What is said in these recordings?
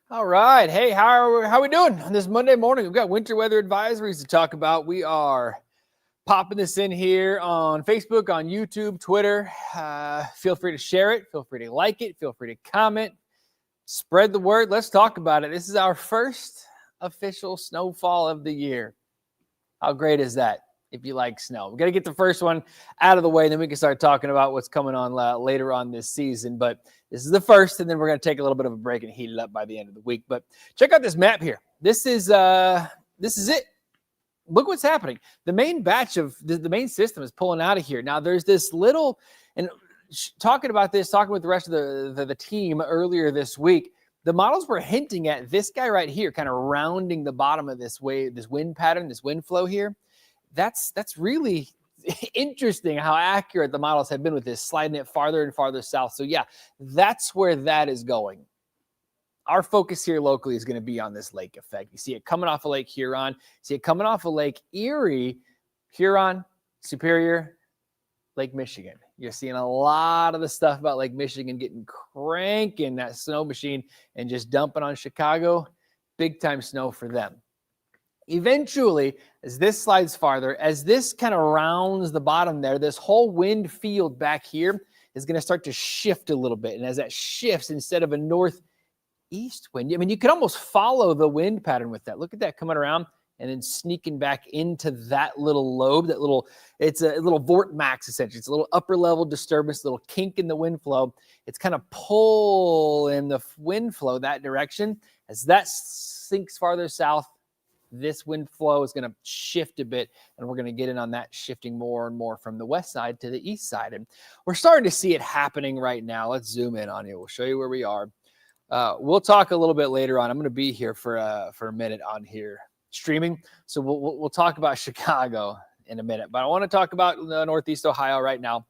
All right. Hey, how we doing on this Monday morning? We've got winter weather advisories to talk about. We are popping this in here on Facebook, on YouTube, Twitter. Feel free to share it. Feel free to like it. Feel free to comment. Spread the word. Let's talk about it. This is our first official snowfall of the year. How great is that? If you like snow, we got to get the first one out of the way, then we can start talking about what's coming on later on this season. But this is the first, and then we're going to take a little bit of a break and heat it up by the end of the week. But check out this map here. This is it. Look what's happening. The main batch of the main system is pulling out of here. Now there's this little, and talking with the rest of the team earlier this week, the models were hinting at this guy right here, kind of rounding the bottom of this wind pattern, this wind flow here. That's really interesting how accurate the models have been with this, sliding it farther and farther south. So yeah, that's where that is going. Our focus here locally is going to be on this lake effect. You see it coming off of Lake Huron, see it coming off of Lake Erie, Huron, Superior, Lake Michigan. You're seeing a lot of the stuff about Lake Michigan getting cranking that snow machine and just dumping on Chicago. Big time snow for them. Eventually, as this slides farther, as this kind of rounds the bottom there, this whole wind field back here is going to start to shift a little bit. And as that shifts, instead of a northeast wind, I mean, you could almost follow the wind pattern with that. Look at that coming around and then sneaking back into that little lobe, it's a little vortex essentially. It's a little upper level disturbance, a little kink in the wind flow. It's kind of pulling the wind flow that direction. As that sinks farther south, this wind flow is going to shift a bit, and we're going to get in on that shifting more and more from the west side to the east side. And we're starting to see it happening right now. Let's zoom in on it. We'll show you where we are. We'll talk a little bit later on. I'm going to be here for a minute on here streaming. So we'll talk about Chicago in a minute, but I want to talk about Northeast Ohio right now.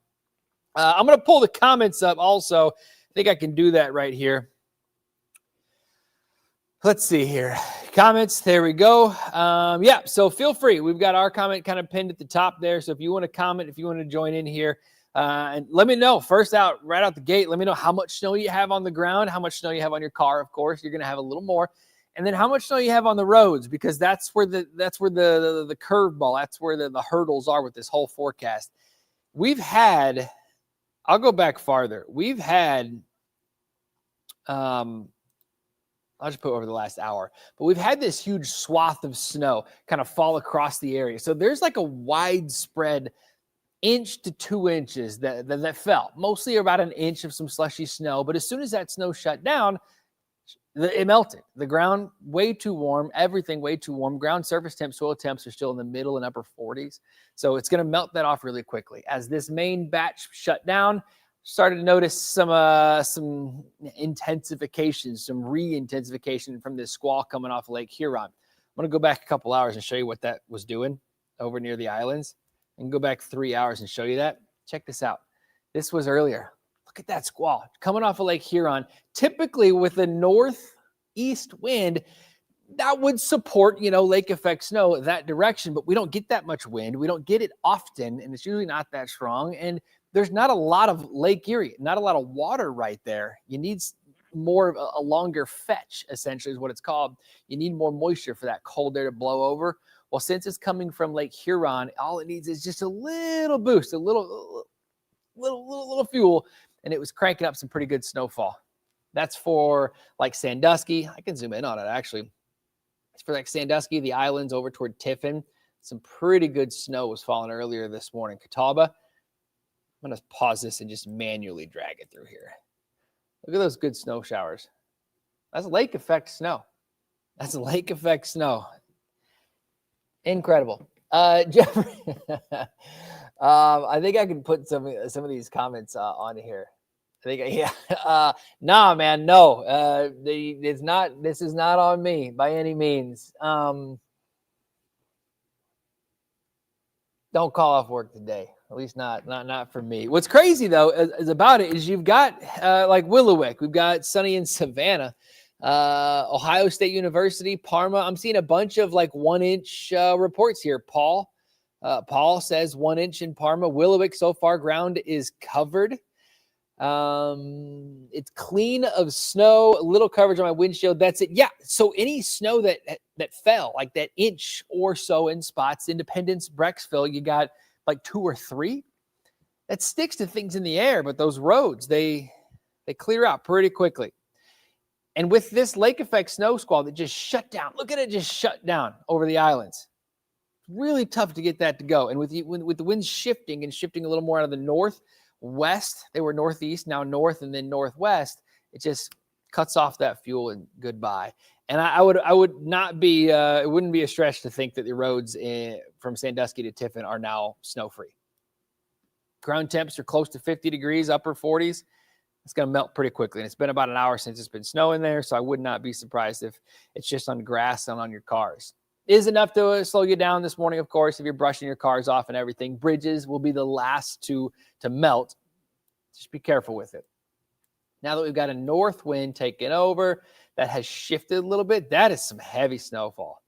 I'm going to pull the comments up also. I think I can do that right here. Let's see here. Comments. There we go. Yeah, so feel free. We've got our comment kind of pinned at the top there. So if you want to comment, if you want to join in here, and let me know right out the gate, let me know how much snow you have on the ground, how much snow you have on your car. Of course, you're going to have a little more. And then how much snow you have on the roads, because that's where the curveball, that's where the hurdles are with this whole forecast. I'll go back farther. We've had, I'll just put over the last hour, but we've had this huge swath of snow kind of fall across the area. So there's like a widespread 1 to 2 inches that fell, mostly about 1 inch of some slushy snow. But as soon as that snow shut down, it melted. The ground way too warm, everything way too warm. Ground surface temps, soil temps are still in the middle and upper 40s. So it's going to melt that off really quickly. As this main batch shut down, started to notice some intensification, some re-intensification from this squall coming off Lake Huron. I'm going to go back a couple hours and show you what that was doing over near the islands, and go back 3 hours and show you that. Check this out. This was earlier. Look at that squall coming off of Lake Huron. Typically with a northeast wind, that would support, lake effect snow that direction, but we don't get that much wind. We don't get it often, and it's usually not that strong. And there's not a lot of Lake Erie, not a lot of water right there. You need more of a longer fetch, essentially is what it's called. You need more moisture for that cold air to blow over. Well, since it's coming from Lake Huron, all it needs is just a little boost, a little fuel, and it was cranking up some pretty good snowfall. That's for like Sandusky. I can zoom in on it, actually. It's for like Sandusky, the islands over toward Tiffin. Some pretty good snow was falling earlier this morning. Catawba. I'm going to pause this and just manually drag it through here. Look at those good snow showers. That's lake effect snow. Incredible. Jeffrey, I think I can put some of these comments on here. Nah, man, no. This is not on me by any means. Don't call off work today. At least not for me. What's crazy though is about it is you've got like Willowick, we've got sunny in Savannah, Ohio State University, Parma. I'm seeing a bunch of like 1 inch reports here. Paul says 1 inch in Parma. Willowick so far ground is covered. It's clean of snow, a little coverage on my windshield. That's it. Yeah. So any snow that fell, like that inch or so in spots, Independence, Brecksville, you got like 2 or 3. That sticks to things in the air, but those roads, they clear out pretty quickly. And with this lake effect snow squall that just shut down, look at it just shut down over the islands. Really tough to get that to go. And with the winds shifting a little more out of the northwest, they were northeast, now north, and then northwest, it just cuts off that fuel and goodbye. And I would not be, it wouldn't be a stretch to think that the roads from Sandusky to Tiffin are now snow-free. Ground temps are close to 50 degrees, upper 40s. It's going to melt pretty quickly. And it's been about an hour since it's been snowing there, so I would not be surprised if it's just on grass and on your cars. It is enough to slow you down this morning, of course, if you're brushing your cars off and everything. Bridges will be the last to melt. Just be careful with it. Now that we've got a north wind taking over, that has shifted a little bit, that is some heavy snowfall.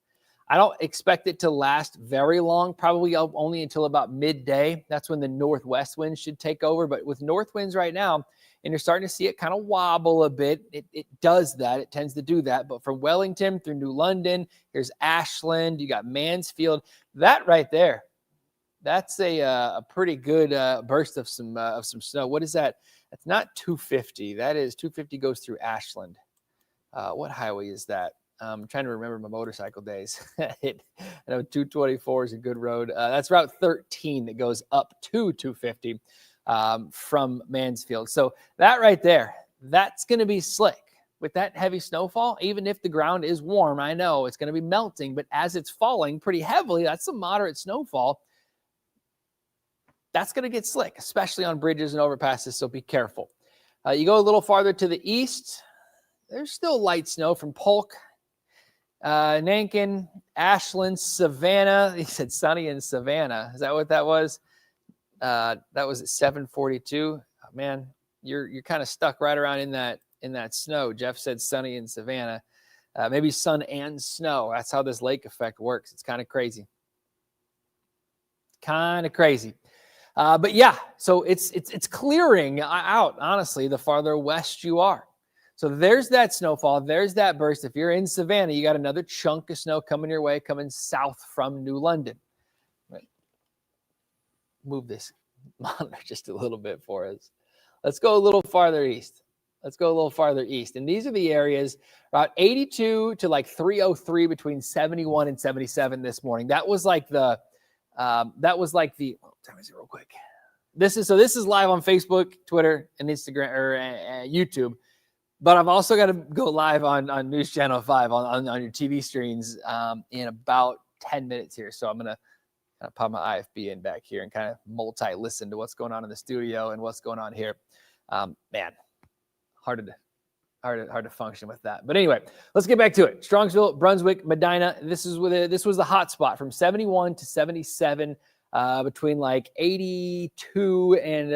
I don't expect it to last very long, probably only until about midday. That's when the northwest wind should take over. But with north winds right now, and you're starting to see it kind of wobble a bit, it does that. It tends to do that. But from Wellington through New London, here's Ashland, you got Mansfield. That right there, that's a pretty good burst of some snow. What is that? That's not 250. That is 250 goes through Ashland. What highway is that? I'm trying to remember my motorcycle days. I know 224 is a good road. That's Route 13 that goes up to 250 from Mansfield. So that right there, that's going to be slick. With that heavy snowfall, even if the ground is warm, I know it's going to be melting, but as it's falling pretty heavily, that's some moderate snowfall. That's going to get slick, especially on bridges and overpasses, so be careful. You go a little farther to the east, there's still light snow from Polk, Nankin, Ashland, Savannah. He said sunny in Savannah. Is that what that was? That was at 7:42. Oh, man, you're kind of stuck right around in that snow. Jeff said sunny in Savannah. Maybe sun and snow. That's how this lake effect works. It's kind of crazy. But yeah, so it's clearing out, honestly, the farther west you are. So there's that snowfall. There's that burst. If you're in Savannah, you got another chunk of snow coming your way, coming south from New London. Right. Move this monitor just a little bit for us. Let's go a little farther east. And these are the areas, about 82 to like 303 between 71 and 77 this morning. That was like the, what time is it real quick? This is live on Facebook, Twitter, and Instagram, or YouTube. But I've also got to go live on News Channel 5 on your TV screens in about 10 minutes here. So I'm going to kind of pop my IFB in back here and kind of multi-listen to what's going on in the studio and what's going on here. Man, hard to function with that. But anyway, let's get back to it. Strongsville, Brunswick, Medina. This was the hot spot from 71 to 77 between like 82 and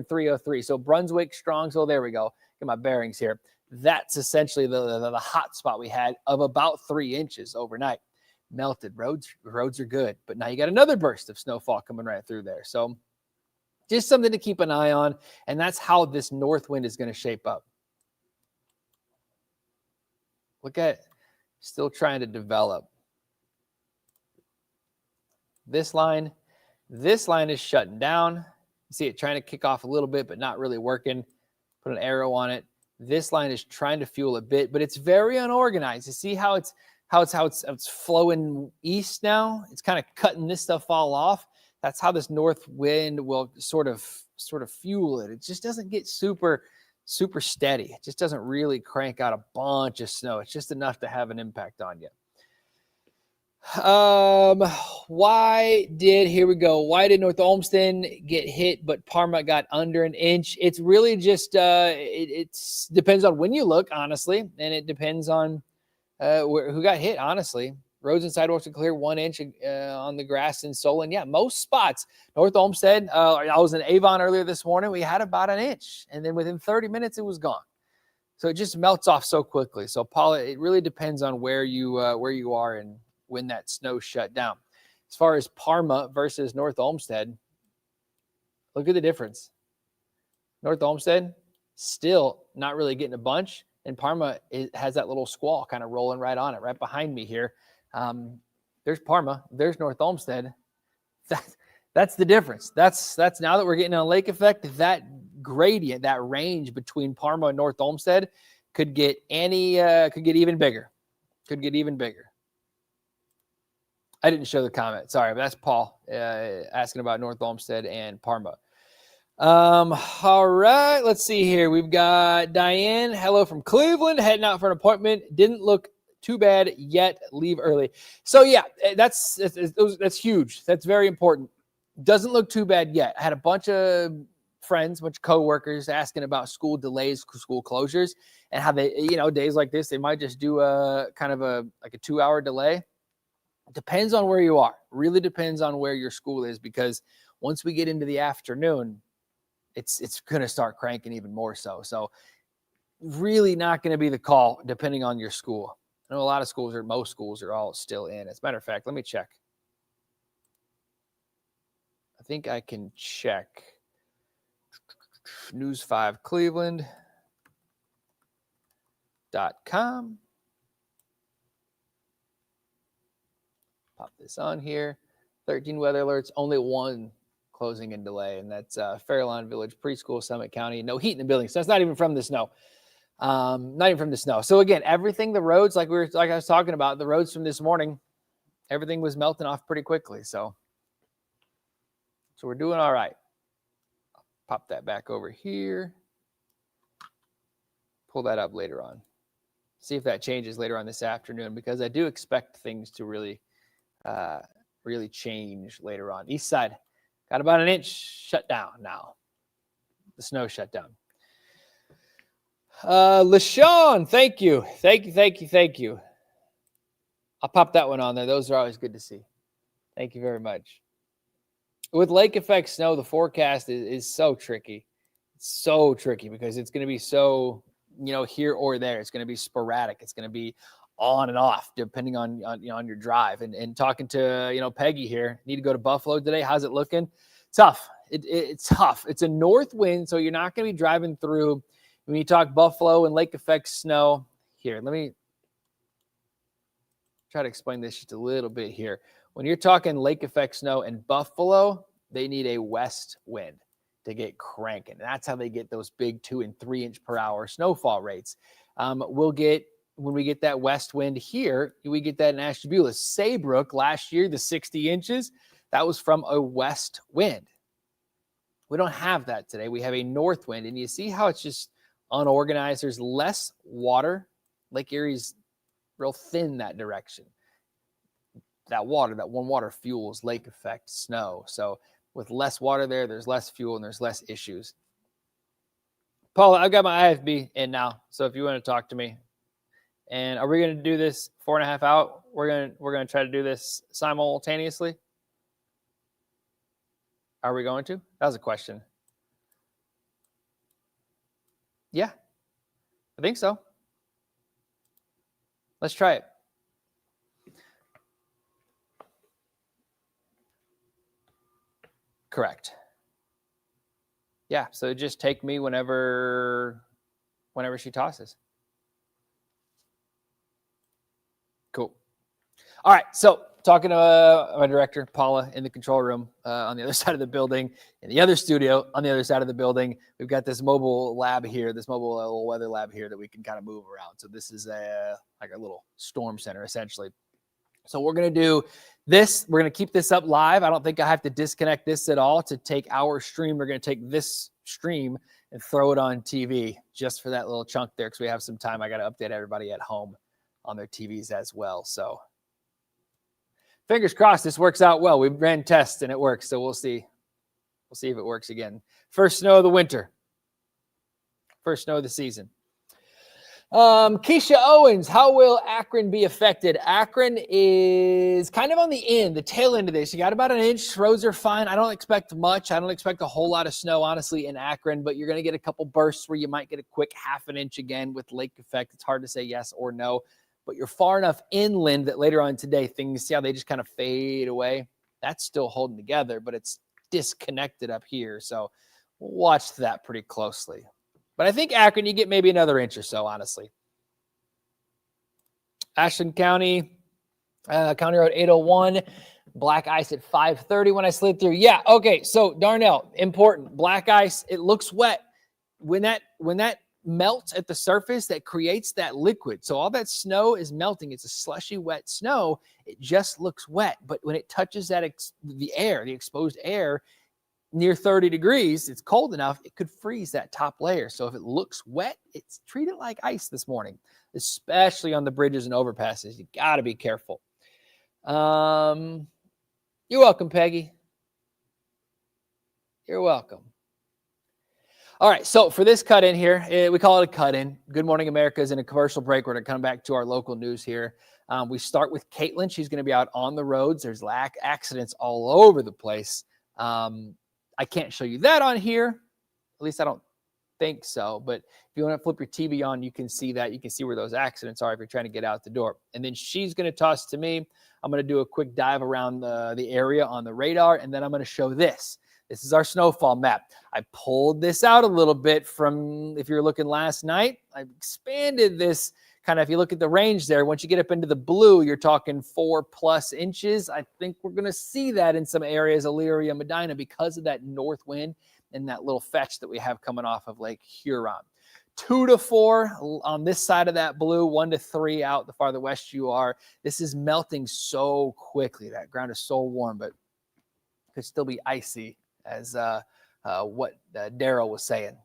303. So Brunswick, Strongsville, there we go. Get my bearings here. That's essentially the hot spot we had of about 3 inches overnight. Melted roads are good, but now you got another burst of snowfall coming right through there. So just something to keep an eye on, and that's how this north wind is going to shape up. Look at it, still trying to develop. This line is shutting down. You see it trying to kick off a little bit, but not really working. Put an arrow on it. This line is trying to fuel a bit, but it's very unorganized. You see how it's flowing east now? It's kind of cutting this stuff all off. That's how this north wind will sort of fuel it. It just doesn't get super steady. It just doesn't really crank out a bunch of snow. It's just enough to have an impact on you. Why did North Olmsted get hit, but Parma got under an inch? It's really just, it depends on when you look, honestly. And it depends on who got hit, honestly. Roads and sidewalks are clear 1 inch on the grass in Solon. Yeah, most spots. North Olmsted, I was in Avon earlier this morning. We had about an inch. And then within 30 minutes, it was gone. So it just melts off so quickly. So, Paula, it really depends on where you are and when that snow shut down. As far as Parma versus North Olmsted, look at the difference. North Olmsted, still not really getting a bunch. And Parma has that little squall kind of rolling right on it, right behind me here. There's Parma. There's North Olmsted. That's the difference. That's now that we're getting a lake effect, that gradient, that range between Parma and North Olmsted could get even bigger. Could get even bigger. I didn't show the comment. Sorry, but that's Paul asking about North Olmsted and Parma. All right, let's see here. We've got Diane. Hello from Cleveland, heading out for an appointment. Didn't look too bad yet. Leave early. So yeah, that's huge. That's very important. Doesn't look too bad yet. I had a bunch of friends, a bunch of coworkers asking about school delays, school closures, and how they, days like this, they might just do a 2-hour delay. Depends on where you are. Really depends on where your school is, because once we get into the afternoon, it's going to start cranking even more so. So really not going to be the call depending on your school. I know a lot of schools, or most schools, are all still in. As a matter of fact, let me check. I think I can check news5cleveland.com. Pop this on here. 13 weather alerts, only one closing and delay, and that's Fairlawn Village Preschool, Summit County. No heat in the building, so that's not even from the snow. Not even from the snow. So again, everything, the roads, like I was talking about, the roads from this morning, everything was melting off pretty quickly. So we're doing all right. I'll pop that back over here. Pull that up later on. See if that changes later on this afternoon, because I do expect things to really change later on. East side got about an inch shut down now. The snow shut down. LaShawn, thank you. I'll pop that one on there. Those are always good to see. Thank you very much. With lake effect snow, the forecast is so tricky. It's so tricky because it's going to be so, here or there. It's going to be sporadic. It's going to be on and off depending on your drive. And talking to, Peggy here, need to go to Buffalo today. How's it looking? Tough. It's tough. It's a north wind, so you're not going to be driving through. When you talk Buffalo and lake effect snow, here, let me try to explain this just a little bit here. When you're talking lake effect snow in Buffalo, they need a west wind to get cranking. That's how they get those big 2 and 3 inch per hour snowfall rates. When we get that west wind here, we get that in Ashtabula. Saybrook last year, the 60 inches, that was from a west wind. We don't have that today. We have a north wind, and you see how it's just unorganized. There's less water. Lake Erie's real thin that direction. That warm water fuels lake effect snow. So with less water there, there's less fuel and there's less issues. Paula, I've got my IFB in now. So if you want to talk to me, and are we going to do this 4.5 out? We're going to try to do this simultaneously. Are we going to? That was a question. Yeah, I think so. Let's try it. Correct. Yeah, so just take me whenever she tosses. Cool. All right, so talking to my director, Paula, in the control room on the other side of the building, in the other studio on the other side of the building, we've got this mobile lab here, this mobile little weather lab here that we can kind of move around. So this is like a little storm center, essentially. So we're going to do this. We're going to keep this up live. I don't think I have to disconnect this at all to take our stream. We're going to take this stream and throw it on TV just for that little chunk there, because we have some time. I got to update everybody at home on their TVs as well. So fingers crossed this works out well. We ran tests and it works, so we'll see. We'll see if it works again. First snow of the winter. First snow of the season. Keisha Owens, how will Akron be affected? Akron is kind of on the tail end of this. You got about an inch. Roads are fine. I don't expect much. I don't expect a whole lot of snow, honestly, in Akron, but you're going to get a couple bursts where you might get a quick half an inch again with lake effect. It's hard to say yes or no, but you're far enough inland that later on today, things, see how they just kind of fade away? That's still holding together, but it's disconnected up here. So watch that pretty closely. But I think Akron, you get maybe another inch or so, honestly. Ashland County, County Road 801, black ice at 5:30 when I slid through. Yeah, okay, so Darnell, important. Black ice, it looks wet. When that melts at the surface, that creates that liquid. So all that snow is melting. It's a slushy, wet snow. It just looks wet. But when it touches that the exposed air, near 30 degrees, it's cold enough, it could freeze that top layer. So if it looks wet, it's treated like ice this morning, especially on the bridges and overpasses. You got to be careful. You're welcome, Peggy. You're welcome. All right, so for this cut in here, we call it a cut in. Good Morning America is in a commercial break. We're going to come back to our local news here. We start with Caitlin. She's going to be out on the roads. There's accidents all over the place. I can't show you that on here. At least I don't think so. But if you want to flip your TV on, you can see that. You can see where those accidents are if you're trying to get out the door. And then she's going to toss to me. I'm going to do a quick dive around the area on the radar, and then I'm going to show this. This is our snowfall map. I pulled this out a little bit from, if you're looking last night, I expanded this kind of, if you look at the range there, once you get up into the blue, you're talking 4+ inches. I think we're going to see that in some areas, Elyria, Medina, because of that north wind and that little fetch that we have coming off of Lake Huron. 2 to 4 on this side of that blue, 1 to 3 out the farther west you are. This is melting so quickly. That ground is so warm, but it could still be icy, as what Daryl was saying.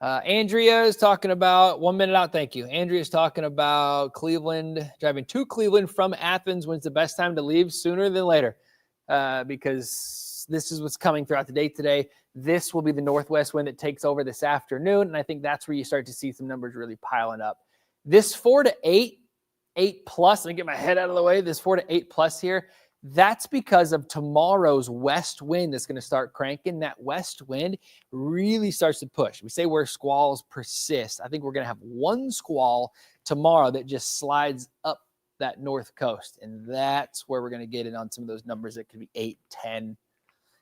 Andrea is talking about 1 minute out. Thank you. Andrea is talking about Cleveland, driving to Cleveland from Athens. When's the best time to leave? Sooner than later, because this is what's coming throughout the day today. This will be the northwest wind that takes over this afternoon, and I think that's where you start to see some numbers really piling up. This 4 to 8, 8+, let me get my head out of the way. This 4 to 8+ here, that's because of tomorrow's west wind that's going to start cranking. That west wind really starts to push. We say where squalls persist. I think we're going to have one squall tomorrow that just slides up that north coast, and that's where we're going to get in on some of those numbers that could be 8, 10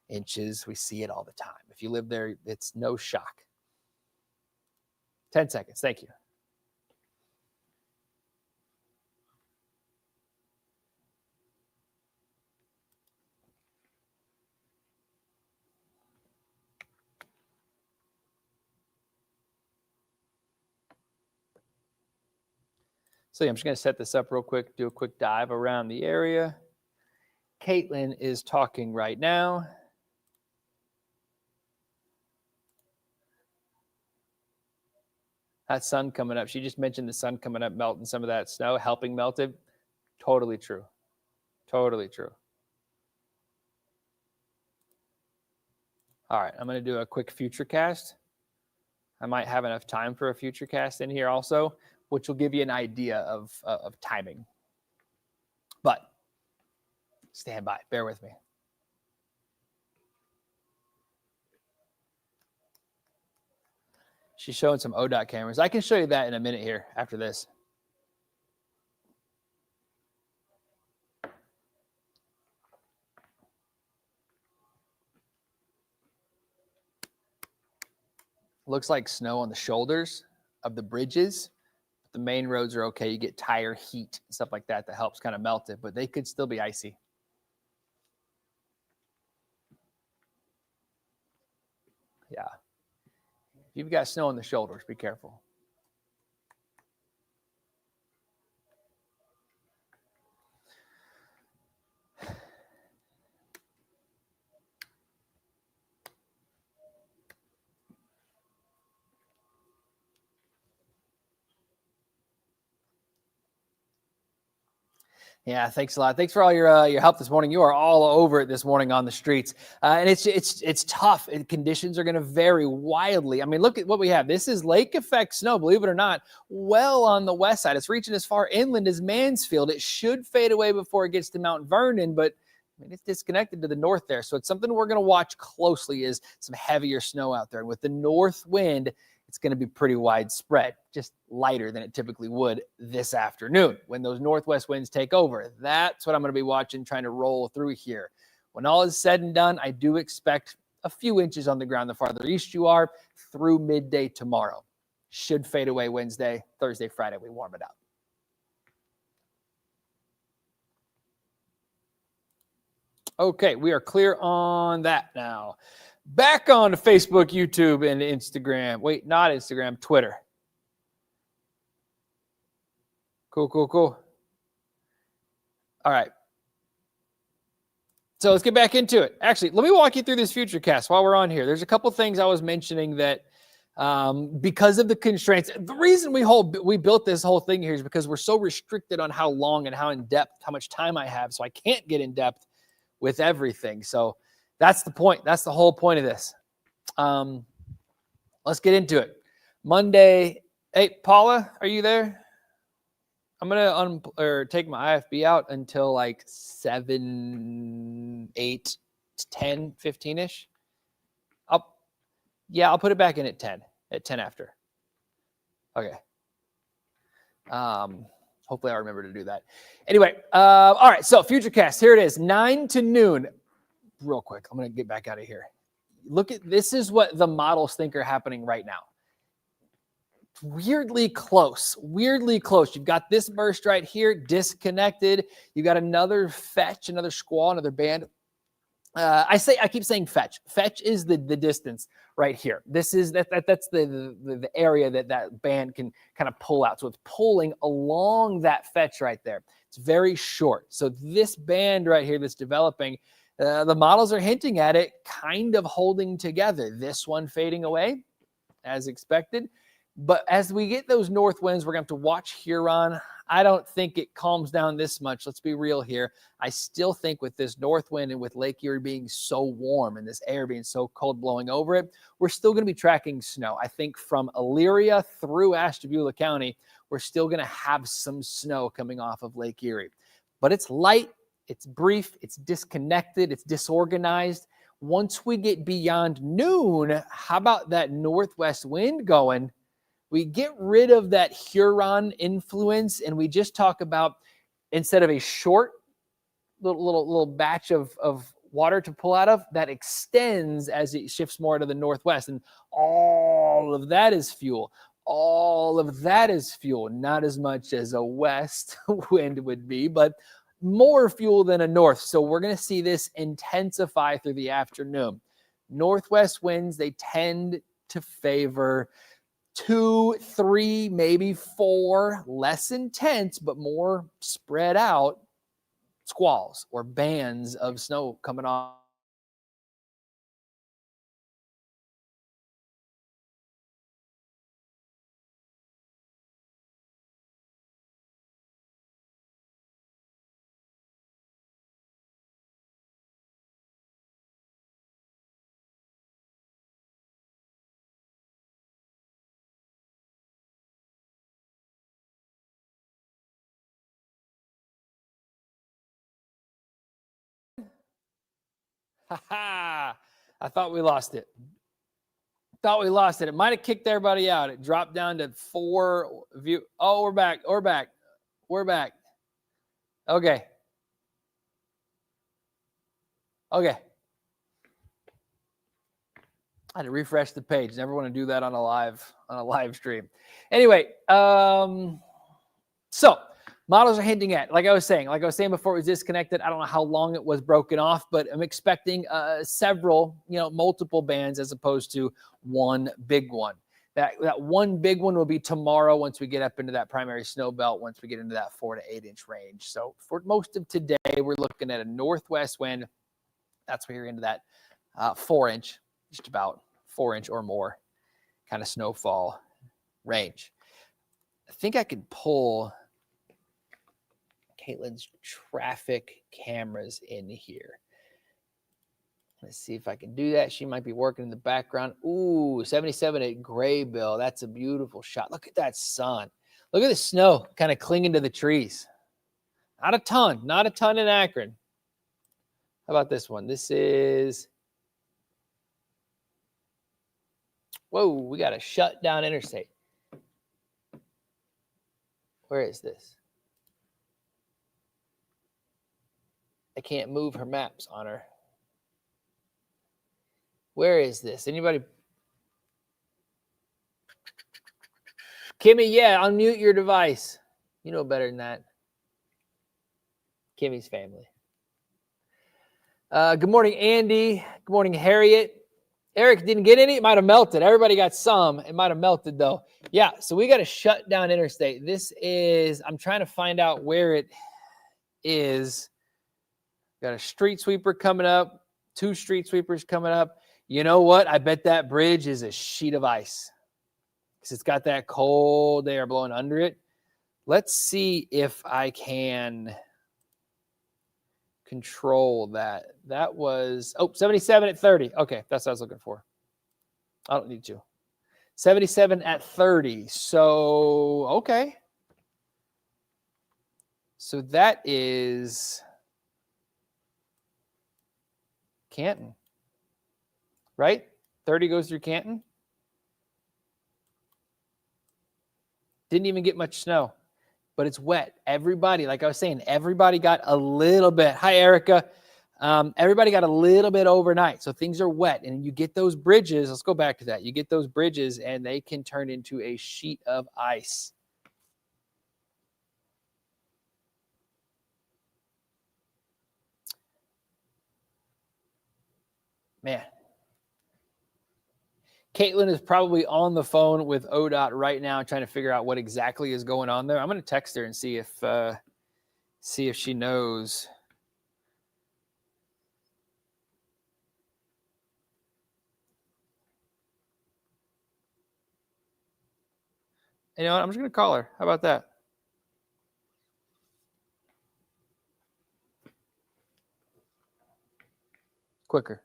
inches. We see it all the time. If you live there, it's no shock. 10 seconds. Thank you. So yeah, I'm just going to set this up real quick, do a quick dive around the area. Caitlin is talking right now. That sun coming up. She just mentioned the sun coming up, melting some of that snow, helping melt it. Totally true. Totally true. All right, I'm going to do a quick future cast. I might have enough time for a future cast in here also, which will give you an idea of timing. But stand by. Bear with me. She's showing some ODOT cameras. I can show you that in a minute here after this. Looks like snow on the shoulders of the bridges. The main roads are okay. You get tire heat, stuff like that helps kind of melt it, but they could still be icy. Yeah. If you've got snow on the shoulders, be careful. Yeah, thanks a lot. Thanks for all your help this morning. You are all over it this morning on the streets, and it's tough. And conditions are going to vary wildly. I mean, look at what we have. This is lake effect snow, believe it or not, well on the west side. It's reaching as far inland as Mansfield. It should fade away before it gets to Mount Vernon, but I mean, it's disconnected to the north there. So it's something we're going to watch closely, is some heavier snow out there. And with the north wind, it's going to be pretty widespread, just lighter than it typically would this afternoon. When those northwest winds take over, that's what I'm going to be watching, trying to roll through here. When all is said and done, I do expect a few inches on the ground the farther east you are through midday tomorrow. Should fade away Wednesday, Thursday, Friday, we warm it up. Okay, we are clear on that now. Back on to Facebook, YouTube, and Instagram. Wait, not Instagram, Twitter. Cool. All right. So let's get back into it. Actually, let me walk you through this futurecast while we're on here. There's a couple things I was mentioning that because of the constraints, the reason we built this whole thing here is because we're so restricted on how long and how in depth, how much time I have. So I can't get in depth with everything. So that's the point. That's the whole point of this. Let's get into it. Monday. Hey, Paula, are you there? I'm going to take my IFB out until like 7, 8, 10, 15-ish. I'll put it back in at 10 after. Okay. Hopefully I remember to do that. Anyway, all right, so Futurecast, here it is, 9 to noon. Real quick, I'm going to get back out of here. Look at, this is what the models think are happening right now. Weirdly close. You've got this burst right here, disconnected. You got another fetch, another squall, another band. I keep saying fetch. Fetch is the distance right here. This is that's the area that band can kind of pull out. So it's pulling along that fetch right there. It's very short. So this band right here that's developing, the models are hinting at it kind of holding together. This one fading away as expected. But as we get those north winds, we're going to have to watch Huron. I don't think it calms down this much. Let's be real here. I still think with this north wind and with Lake Erie being so warm and this air being so cold blowing over it, we're still going to be tracking snow. I think from Elyria through Ashtabula County, we're still going to have some snow coming off of Lake Erie. But it's light, it's brief, it's disconnected, it's disorganized. Once we get beyond noon, how about that northwest wind going? We get rid of that Huron influence and we just talk about, instead of a short little batch of water to pull out of, that extends as it shifts more to the northwest. And all of that is fuel. Not as much as a west wind would be, but more fuel than a north. So we're going to see this intensify through the afternoon. Northwest winds, they tend to favor 2, 3, maybe 4, less intense, but more spread out squalls or bands of snow coming off. I thought we lost it. It might have kicked everybody out. It dropped down to 4 view. Oh, we're back. Okay. I had to refresh the page. Never want to do that on a live stream. Anyway, so models are hinting at, like I was saying before, it was disconnected. I don't know how long it was broken off, but I'm expecting several, multiple bands as opposed to one big one. That one big one will be tomorrow once we get up into that primary snow belt, once we get into that 4 to 8 inch range. So for most of today, we're looking at a northwest wind. That's where you're into that 4 inch, just about 4 inch or more kind of snowfall range. I think I could pull Caitlin's traffic cameras in here. Let's see if I can do that. She might be working in the background. Ooh, 77 at Graybill. That's a beautiful shot. Look at that sun. Look at the snow kind of clinging to the trees. Not a ton in Akron. How about this one? This is, whoa, we got a shut down interstate. Where is this? I can't move her maps on her. Where is this? Anybody? Kimmy, yeah, unmute your device. You know better than that. Kimmy's family. Good morning, Andy. Good morning, Harriet. Eric didn't get any. It might have melted. Everybody got some. It might have melted, though. Yeah, so we got to shut down interstate. This is, I'm trying to find out where it is. Got a street sweeper coming up, 2 street sweepers coming up. You know what? I bet that bridge is a sheet of ice because it's got that cold air blowing under it. Let's see if I can control that. That was, 77 at 30. Okay, that's what I was looking for. I don't need to. 77 at 30. So, okay. So that is Canton, right? 30 goes through Canton. Didn't even get much snow, but it's wet. Everybody, like I was saying, everybody got a little bit. Hi, Erica. Everybody got a little bit overnight. So things are wet, and you get those bridges. Let's go back to that. You get those bridges, and they can turn into a sheet of ice. Man. Caitlin is probably on the phone with ODOT right now trying to figure out what exactly is going on there. I'm going to text her and see if she knows. You know what? I'm just going to call her. How about that? Quicker.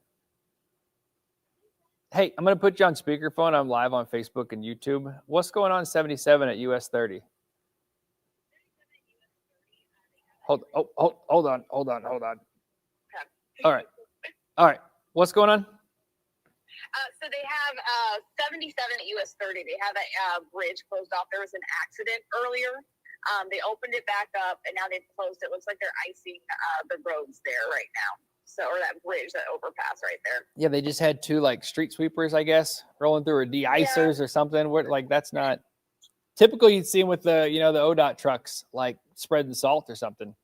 Hey, I'm going to put you on speakerphone. I'm live on Facebook and YouTube. What's going on 77 at US 30? Hold on. All right. What's going on? So they have 77 at US 30. They have a bridge closed off. There was an accident earlier. They opened it back up, and now they've closed it. Looks like they're icing the roads there right now. So, or that bridge, that overpass right there. Yeah, they just had 2 like street sweepers, I guess, rolling through, or de-icers or something. Like that's not typical. You'd see them with the the ODOT trucks, like spreading salt or something.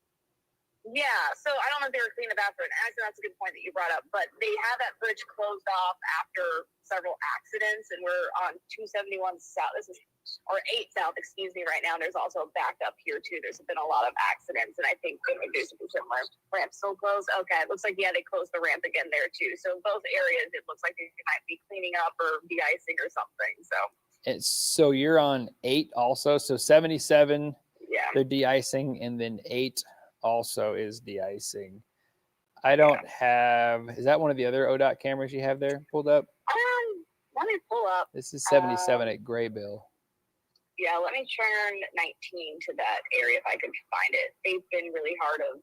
Yeah, so I don't know if they were cleaning up after an accident. That's a good point that you brought up. But they have that bridge closed off after several accidents, and we're on 271 South. This is, or 8 South, excuse me, right now. There's also a backup here, too. There's been a lot of accidents, and I think there's some ramps still closed. Okay, it looks like, yeah, they closed the ramp again there, too. So both areas, it looks like they might be cleaning up or de-icing or something. So you're on 8 also. So 77, yeah, they're de-icing, and then 8 also is de-icing. I don't have, is that one of the other ODOT cameras you have there pulled up? Let me pull up. This is 77 at Graybill. Yeah, let me turn 19 to that area if I can find it. They've been really hard of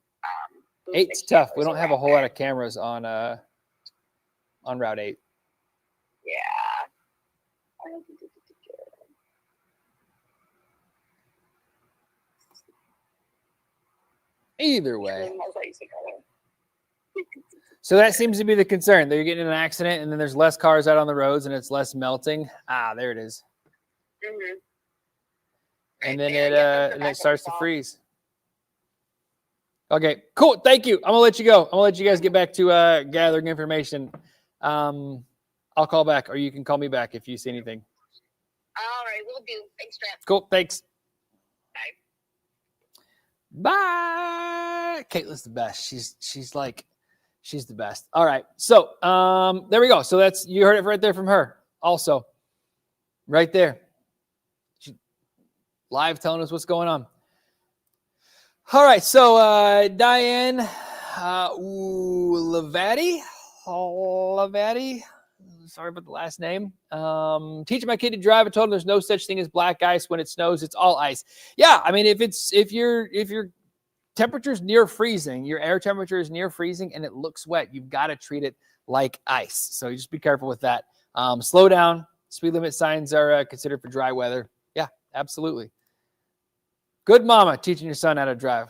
8's tough. We don't have a whole lot of cameras on Route 8. Yeah. Either way. So that seems to be the concern. They're getting in an accident, and then there's less cars out on the roads, and it's less melting. There it is. Mm-hmm. And then it starts to freeze. Okay, cool. Thank you. I'm gonna let you go. I'm gonna let you guys get back to gathering information. I'll call back, or you can call me back if you see anything. All right, we'll do. Thanks, Trent. Cool. Thanks. Bye. Bye. Caitlin's the best. She's the best. All right. So there we go. So that's, you heard it right there from her. Also, right there. She live telling us what's going on. All right. So Diane Lavati. Sorry about the last name. Teaching my kid to drive. I told him there's no such thing as black ice. When it snows, it's all ice. Yeah, I mean, if your temperature's near freezing, your air temperature is near freezing, and it looks wet, you've got to treat it like ice. So you just be careful with that. Slow down. Speed limit signs are considered for dry weather. Yeah, absolutely. Good mama teaching your son how to drive.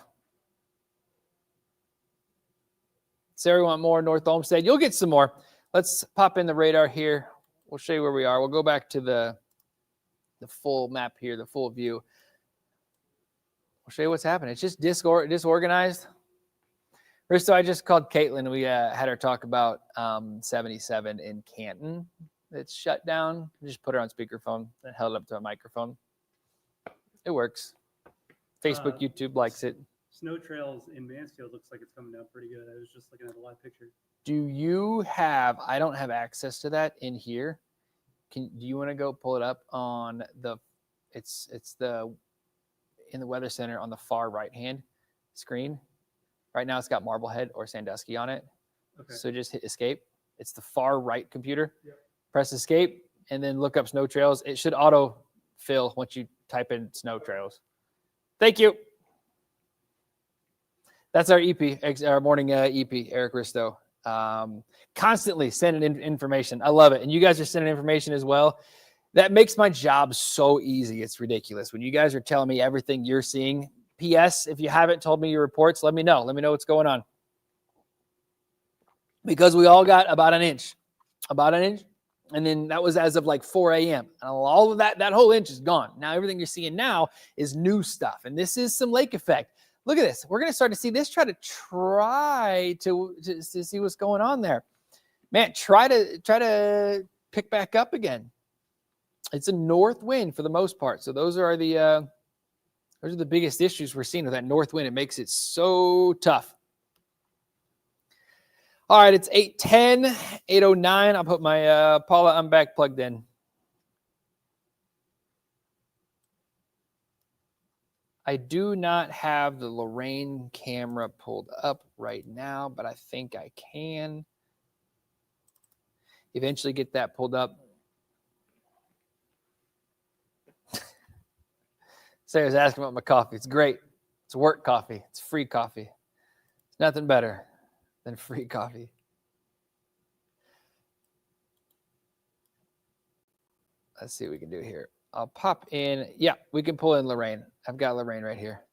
Sarah, want more North Olmsted? You'll get some more. let's pop in the radar here. We'll show you where we are. We'll go back to the full map here, the full view. We'll show you what's happening. It's just disorganized. First, so I just called Caitlin. We had her talk about 77 in Canton. It's shut down. Just put her on speakerphone and held it up to a microphone. It works. Facebook, YouTube likes it. Snow trails in Mansfield looks like it's coming down pretty good. I was just looking at the live picture. Do you have, I don't have access to that in here. Do you want to go pull it up on the, it's in the Weather Center on the far right-hand screen. Right now it's got Marblehead or Sandusky on it. Okay. So just hit escape. It's the far right computer. Yep. Press escape and then look up snow trails. It should auto fill once you type in snow trails. Thank you. That's our EP, our morning EP, Eric Risto. Constantly sending in information. I love it. And you guys are sending information as well. That makes my job so easy. It's ridiculous. When you guys are telling me everything you're seeing. P.S. If you haven't told me your reports, let me know. Let me know what's going on. Because we all got about an inch. And then that was as of like 4 a.m. And all of that whole inch is gone. Now everything you're seeing now is new stuff. And this is some lake effect. Look at this. We're going to start to see this, try to see what's going on there. Man, try to pick back up again. It's a north wind for the most part. So those are the biggest issues we're seeing with that north wind. It makes it so tough. All right, it's 8:10, 8:09. I'll put my Paula, I'm back plugged in. I do not have the Lorraine camera pulled up right now, but I think I can eventually get that pulled up. Sarah's asking about my coffee. It's great. It's work coffee. It's free coffee. It's nothing better than free coffee. Let's see what we can do here. I'll pop in. Yeah, we can pull in Lorraine. I've got Lorraine right here.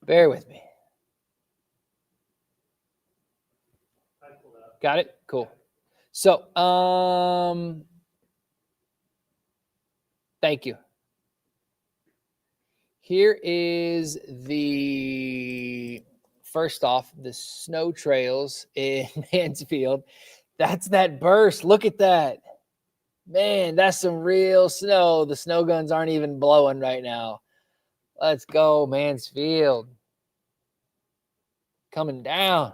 Bear with me. Got it? Cool. So, thank you. Here is first off, the snow trails in Mansfield. That's that burst. Look at that. Man, that's some real snow. The snow guns aren't even blowing right now. Let's go, Mansfield. Coming down.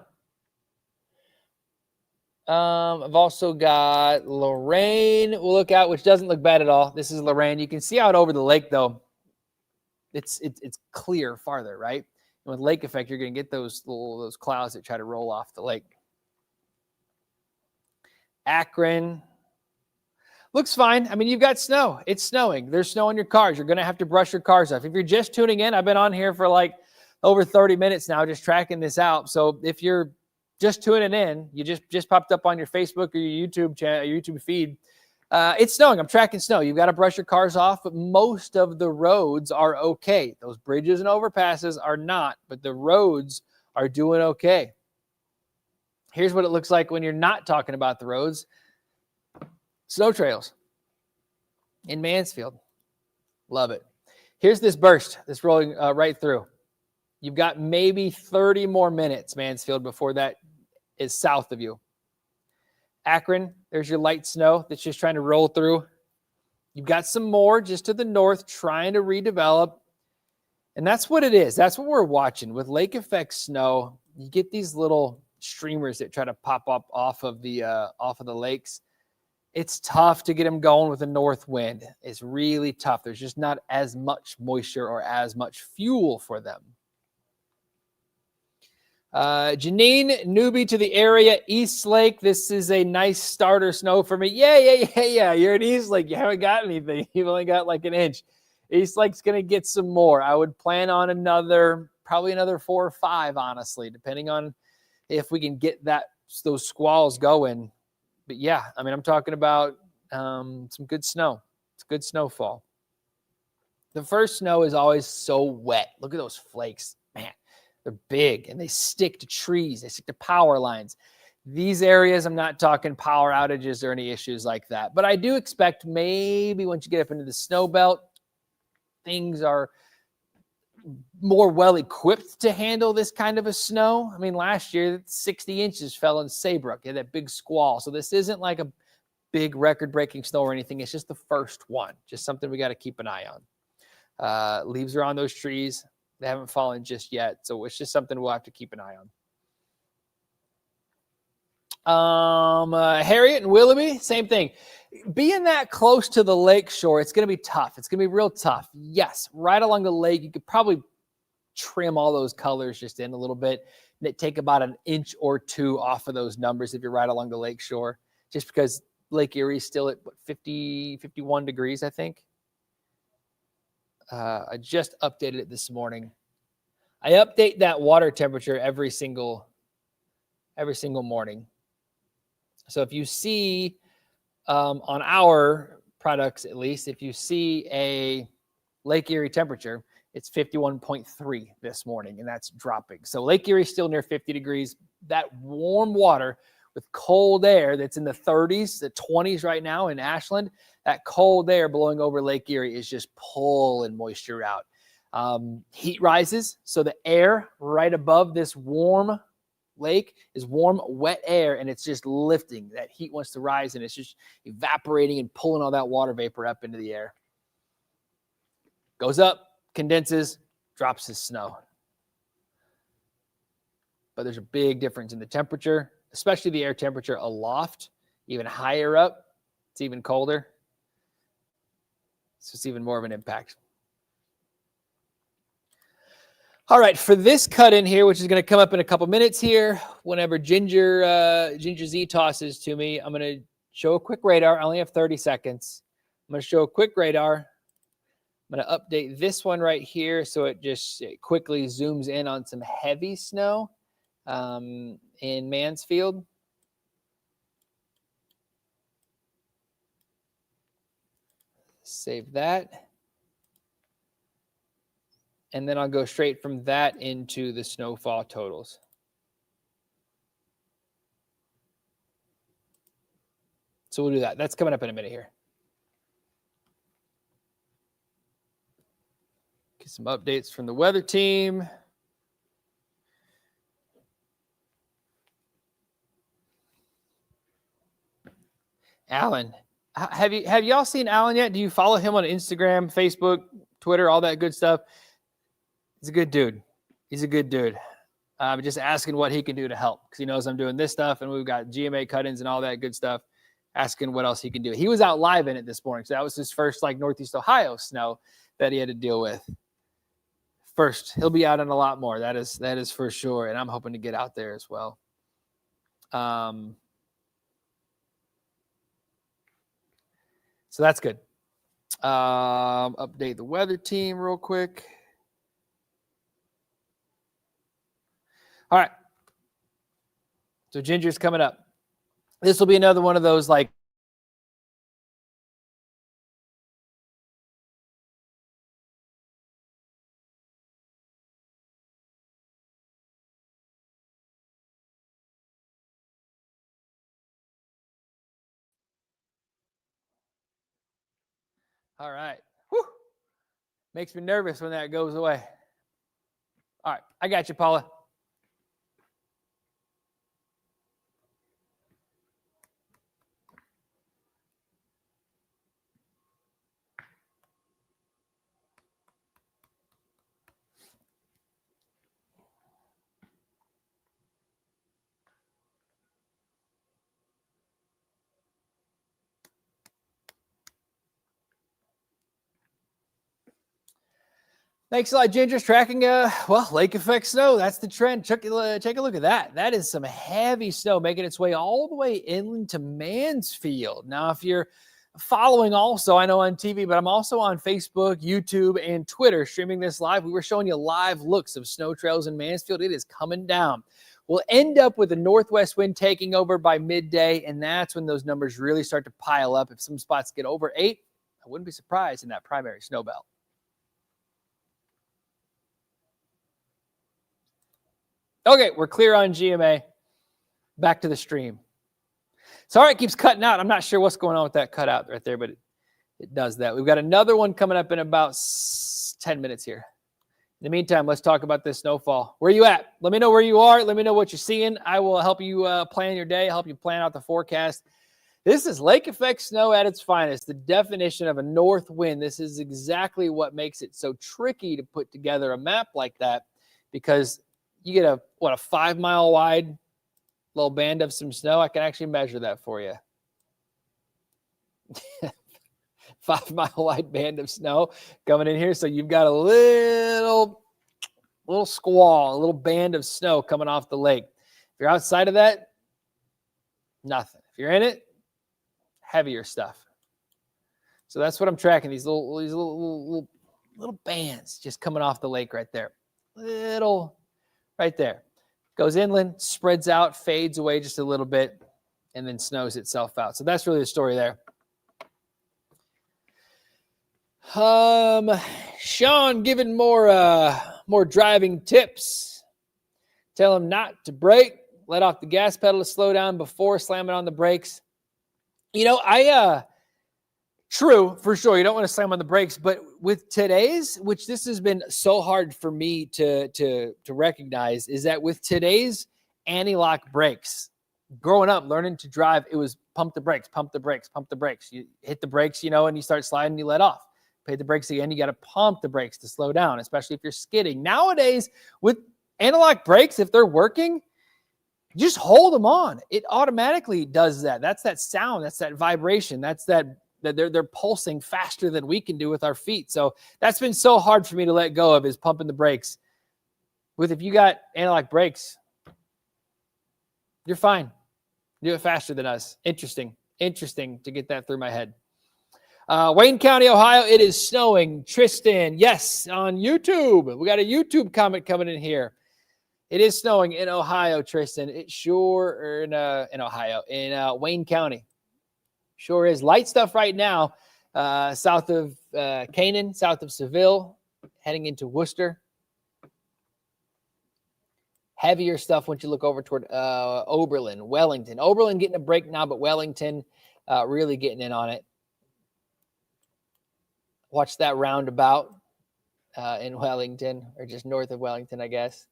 I've also got Lorraine. We'll look out, which doesn't look bad at all. This is Lorraine. You can see out over the lake, though. It's clear farther, right? And with lake effect, you're going to get those clouds that try to roll off the lake. Akron looks fine. I mean, you've got snow. It's snowing. There's snow in your cars. You're going to have to brush your cars off. If you're just tuning in, I've been on here for like over 30 minutes now, just tracking this out. So if you're just tuning in, you just popped up on your Facebook or your YouTube channel, YouTube feed. It's snowing. I'm tracking snow. You've got to brush your cars off, but most of the roads are okay. Those bridges and overpasses are not, but the roads are doing okay. Here's what it looks like when you're not talking about the roads. Snow trails in Mansfield. Love it. Here's this burst that's rolling right through. You've got maybe 30 more minutes, Mansfield, before that is south of you. Akron, there's your light snow that's just trying to roll through. You've got some more just to the north trying to redevelop. And that's what it is. That's what we're watching. With lake effect snow, you get these little streamers that try to pop up off of the lakes. It's tough to get them going with a north wind. It's really tough. There's just not as much moisture or as much fuel for them. Janine, newbie to the area, East Lake. This is a nice starter snow for me. Yeah. You're in East Lake. You haven't got anything. You've only got like an inch. East Lake's going to get some more. I would plan on probably another 4 or 5, honestly, depending on if we can get those squalls going. But yeah, I mean, I'm talking about some good snow. It's good snowfall. The first snow is always so wet. Look at those flakes. Man, they're big and they stick to trees. They stick to power lines. These areas, I'm not talking power outages or any issues like that. But I do expect maybe once you get up into the snow belt, things are more well-equipped to handle this kind of a snow. I mean, last year, 60 inches fell in Saybrook. You had that big squall. So this isn't like a big record-breaking snow or anything. It's just the first one. Just something we got to keep an eye on. Leaves are on those trees. They haven't fallen just yet. So it's just something we'll have to keep an eye on. Harriet and Willoughby, same thing. Being that close to the lake shore, it's going to be tough. It's going to be real tough. Yes, right along the lake, you could probably trim all those colors just in a little bit and take about an inch or two off of those numbers if you're right along the lake shore, just because Lake Erie is still at 50, 51 degrees, I think. I just updated it this morning. I update that water temperature every single morning. So if you see on our products, at least, if you see a Lake Erie temperature, it's 51.3 this morning, and that's dropping. So Lake Erie is still near 50 degrees. That warm water with cold air that's in the 30s, the 20s right now in Ashland, that cold air blowing over Lake Erie is just pulling moisture out. Heat rises, so the air right above this warm lake is warm, wet air, and it's just lifting. That heat wants to rise, and it's just evaporating and pulling all that water vapor up into the air. Goes up, condenses, drops the snow. But there's a big difference in the temperature, especially the air temperature aloft. Even higher up, it's even colder. So it's even more of an impact. All right, for this cut in here, which is going to come up in a couple minutes here, whenever Ginger Z tosses to me, I'm going to show a quick radar. I only have 30 seconds. I'm going to show a quick radar. I'm going to update this one right here so it quickly zooms in on some heavy snow in Mansfield. Save that. And then I'll go straight from that into the snowfall totals. So we'll do that. That's coming up in a minute here. Get some updates from the weather team. Alan, have y'all seen Alan yet? Do you follow him on Instagram, Facebook, Twitter, all that good stuff? He's a good dude. He's a good dude. I'm just asking what he can do to help because he knows I'm doing this stuff and we've got GMA cut-ins and all that good stuff. Asking what else he can do. He was out live in it this morning, so that was his first Northeast Ohio snow that he had to deal with. First, he'll be out on a lot more. That is for sure, and I'm hoping to get out there as well. So that's good. Update the weather team real quick. All right. So Ginger's coming up. This will be another one of those All right. Whew. Makes me nervous when that goes away. All right. I got you, Paula. Thanks a lot, Ginger's tracking, lake effect snow. That's the trend. Take a look at that. That is some heavy snow making its way all the way inland to Mansfield. Now, if you're following also, I know on TV, but I'm also on Facebook, YouTube, and Twitter streaming this live. We were showing you live looks of snow trails in Mansfield. It is coming down. We'll end up with a northwest wind taking over by midday, and that's when those numbers really start to pile up. If some spots get over 8, I wouldn't be surprised in that primary snow belt. Okay, we're clear on GMA. Back to the stream. Sorry, it keeps cutting out. I'm not sure what's going on with that cutout right there, but it does that. We've got another one coming up in about 10 minutes here. In the meantime, let's talk about this snowfall. Where are you at? Let me know where you are. Let me know what you're seeing. I will help you plan your day, help you plan out the forecast. This is lake effect snow at its finest, the definition of a north wind. This is exactly what makes it so tricky to put together a map like that, because you get a 5 mile wide little band of some snow. I can actually measure that for you. 5 mile wide band of snow coming in here. So you've got a little squall, a little band of snow coming off the lake. If you're outside of that, nothing. If you're in it, heavier stuff. So that's what I'm tracking. These little bands just coming off the lake right there. Little right there. Goes inland, spreads out, fades away just a little bit, and then snows itself out. So that's really the story there. Sean giving more driving tips. Tell him not to brake. Let off the gas pedal to slow down before slamming on the brakes. You know, true, for sure. You don't want to slam on the brakes, but with today's, which this has been so hard for me to recognize, is that with today's anti-lock brakes, growing up, learning to drive, it was pump the brakes, pump the brakes, pump the brakes. You hit the brakes, and you start sliding, you let off. Pay the brakes again, you got to pump the brakes to slow down, especially if you're skidding. Nowadays, with anti-lock brakes, if they're working, just hold them on. It automatically does that. That's that sound. That's that vibration. That's that they're pulsing faster than we can do with our feet. So that's been so hard for me to let go of, is pumping the brakes. If you got anti-lock brakes, you're fine. Do it faster than us. Interesting to get that through my head. Wayne County, Ohio, it is snowing. Tristan, yes, on YouTube. We got a YouTube comment coming in here. It is snowing in Ohio, Tristan. It sure, in Ohio, in Wayne County. Sure is. Light stuff right now, south of Canaan, south of Seville, heading into Worcester. Heavier stuff once you look over toward Oberlin, Wellington. Oberlin getting a break now, but Wellington really getting in on it. Watch that roundabout in Wellington, or just north of Wellington, I guess.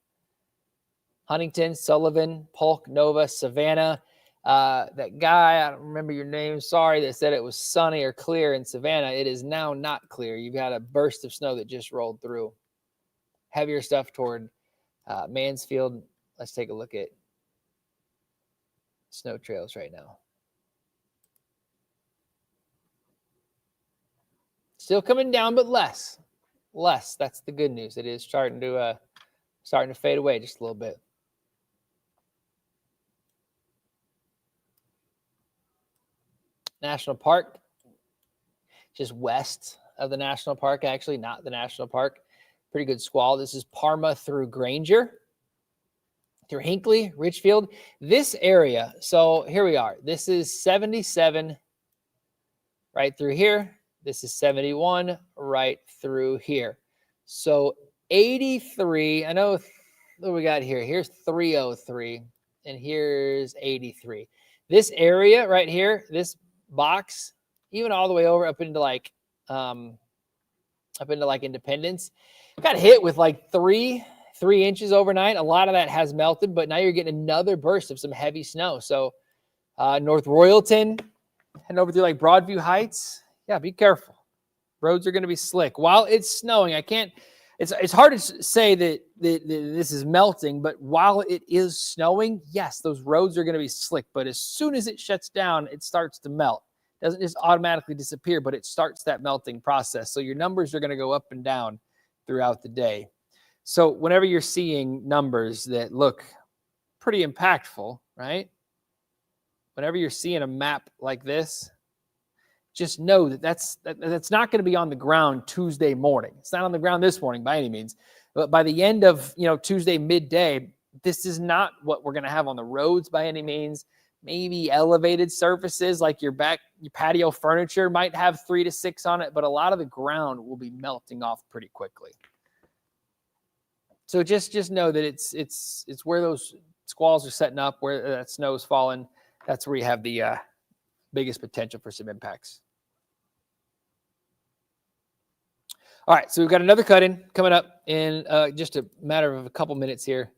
Huntington, Sullivan, Polk, Nova, Savannah. That guy, I don't remember your name, sorry, that said it was sunny or clear in Savannah. It is now not clear. You've got a burst of snow that just rolled through. Heavier stuff toward Mansfield. Let's take a look at snow trails right now. Still coming down, but less. That's the good news. It is starting to fade away just a little bit. National Park, just west of the national park, actually, not the national park. Pretty good squall. This is Parma through Granger, through Hinckley, Richfield. This area, so here we are. This is 77 right through here. This is 71 right through here. So 83, I know what we got here. Here's 303, and here's 83. This area right here, this box, even all the way over up into like Independence, got hit with like three inches overnight. A lot of that has melted, but now you're getting another burst of some heavy snow. So North Royalton, heading over through like Broadview Heights. Yeah, be careful. Roads are going to be slick while it's snowing. It's hard to say that this is melting, but while it is snowing, yes, those roads are going to be slick. But as soon as it shuts down, it starts to melt. It doesn't just automatically disappear, but it starts that melting process. So your numbers are going to go up and down throughout the day. So whenever you're seeing numbers that look pretty impactful, right? Whenever you're seeing a map like this, just know that that's not going to be on the ground Tuesday morning. It's not on the ground this morning by any means. But by the end of Tuesday midday, this is not what we're going to have on the roads by any means. Maybe elevated surfaces like your patio furniture might have 3 to 6 on it, but a lot of the ground will be melting off pretty quickly. So just know that it's where those squalls are setting up, where that snow is falling. That's where you have the biggest potential for some impacts. All right, so we've got another cut-in coming up in just a matter of a couple minutes here.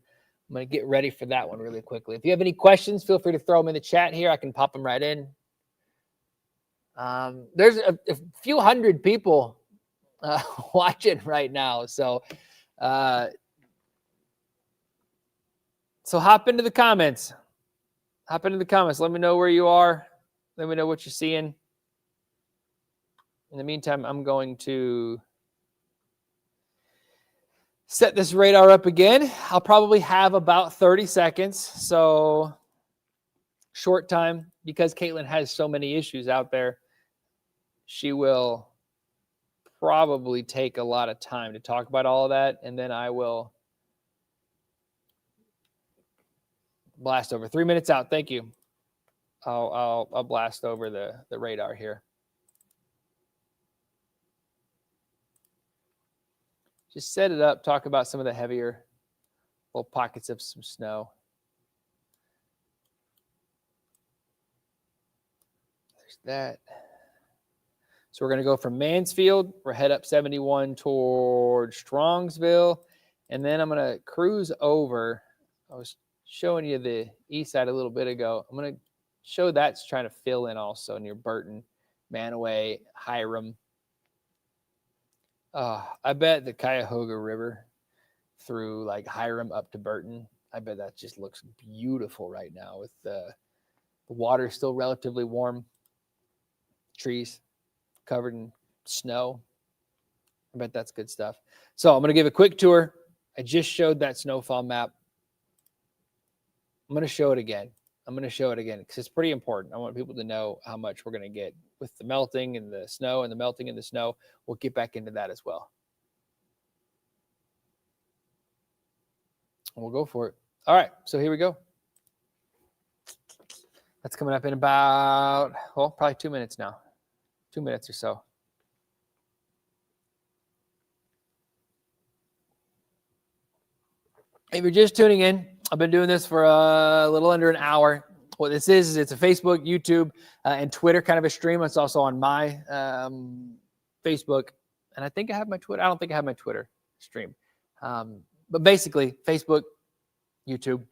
I'm going to get ready for that one really quickly. If you have any questions, feel free to throw them in the chat here. I can pop them right in. There's a few hundred people watching right now, so hop into the comments. Hop into the comments. Let me know where you are. Let me know what you're seeing. In the meantime, I'm going to set this radar up again. I'll probably have about 30 seconds. So short time, because Caitlin has so many issues out there. She will probably take a lot of time to talk about all of that. And then I will blast over. 3 minutes out. Thank you. I'll blast over the radar here. Just set it up, talk about some of the heavier little pockets of some snow. There's that. So we're going to go from Mansfield. We're head up 71 towards Strongsville. And then I'm going to cruise over. I was showing you the east side a little bit ago. I'm going to show that's trying to fill in also near Burton, Manaway, Hiram. I bet the Cuyahoga River through like Hiram up to Burton, I bet that just looks beautiful right now with the water still relatively warm, trees covered in snow. I bet that's good stuff. So I'm going to give a quick tour. I just showed that snowfall map. I'm going to show it again. Because it's pretty important. I want people to know how much we're going to get with the melting and the snow and the melting and the snow. We'll get back into that as well. We'll go for it. All right, so here we go. That's coming up in about, probably 2 minutes now. 2 minutes or so. If you're just tuning in, I've been doing this for a little under an hour. What this is it's a Facebook, YouTube, and Twitter kind of a stream. It's also on my Facebook. And I think I have my Twitter. I don't think I have my Twitter stream. But basically, Facebook, YouTube,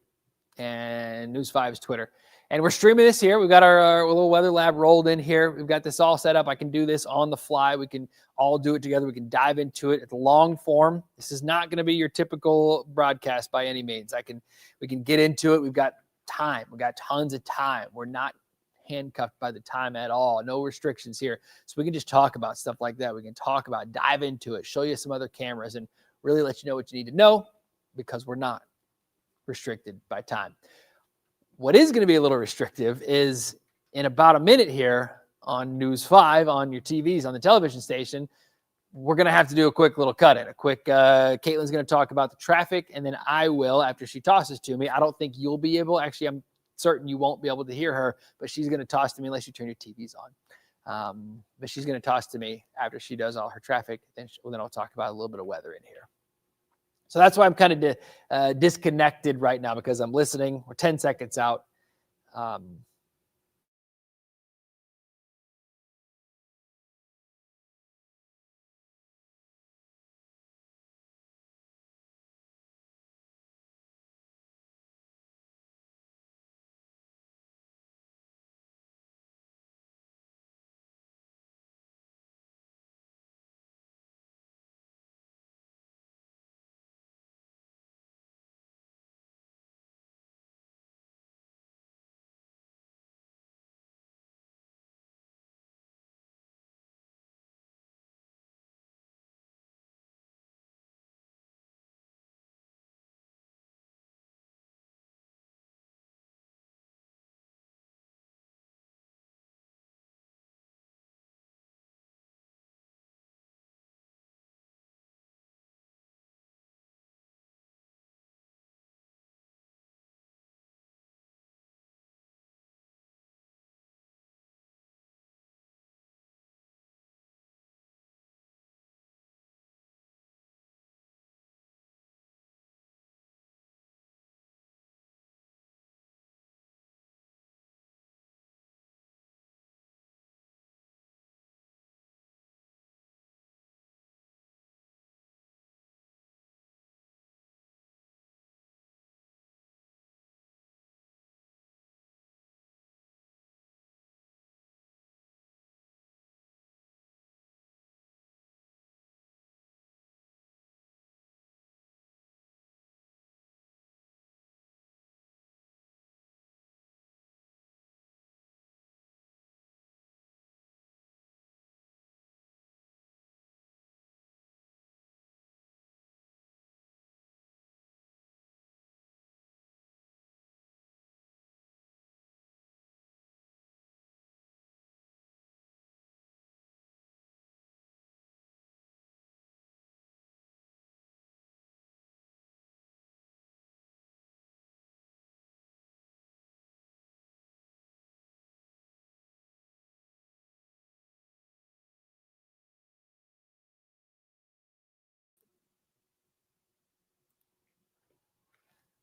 and News 5's Twitter. And we're streaming this here. We've got our little weather lab rolled in here. We've got this all set up. I can do this on the fly. We can all do it together. We can dive into it. It's long form. This is not going to be your typical broadcast by any means. We can get into it. We've got time. We've got tons of time. We're not handcuffed by the time at all. No restrictions here. So we can just talk about stuff like that. We can talk about, dive into it, show you some other cameras, and really let you know what you need to know, because we're not restricted by time. What is going to be a little restrictive is in about a minute here on News 5, on your TVs, on the television station, we're going to have to do a quick little cut-in. Caitlin's going to talk about the traffic, and then I will, after she tosses to me. I don't think you'll be able, actually, I'm certain you won't be able to hear her, but she's going to toss to me unless you turn your TVs on. But she's going to toss to me after she does all her traffic. Then I'll talk about a little bit of weather in here. So that's why I'm kind of disconnected right now, because I'm listening. We're 10 seconds out.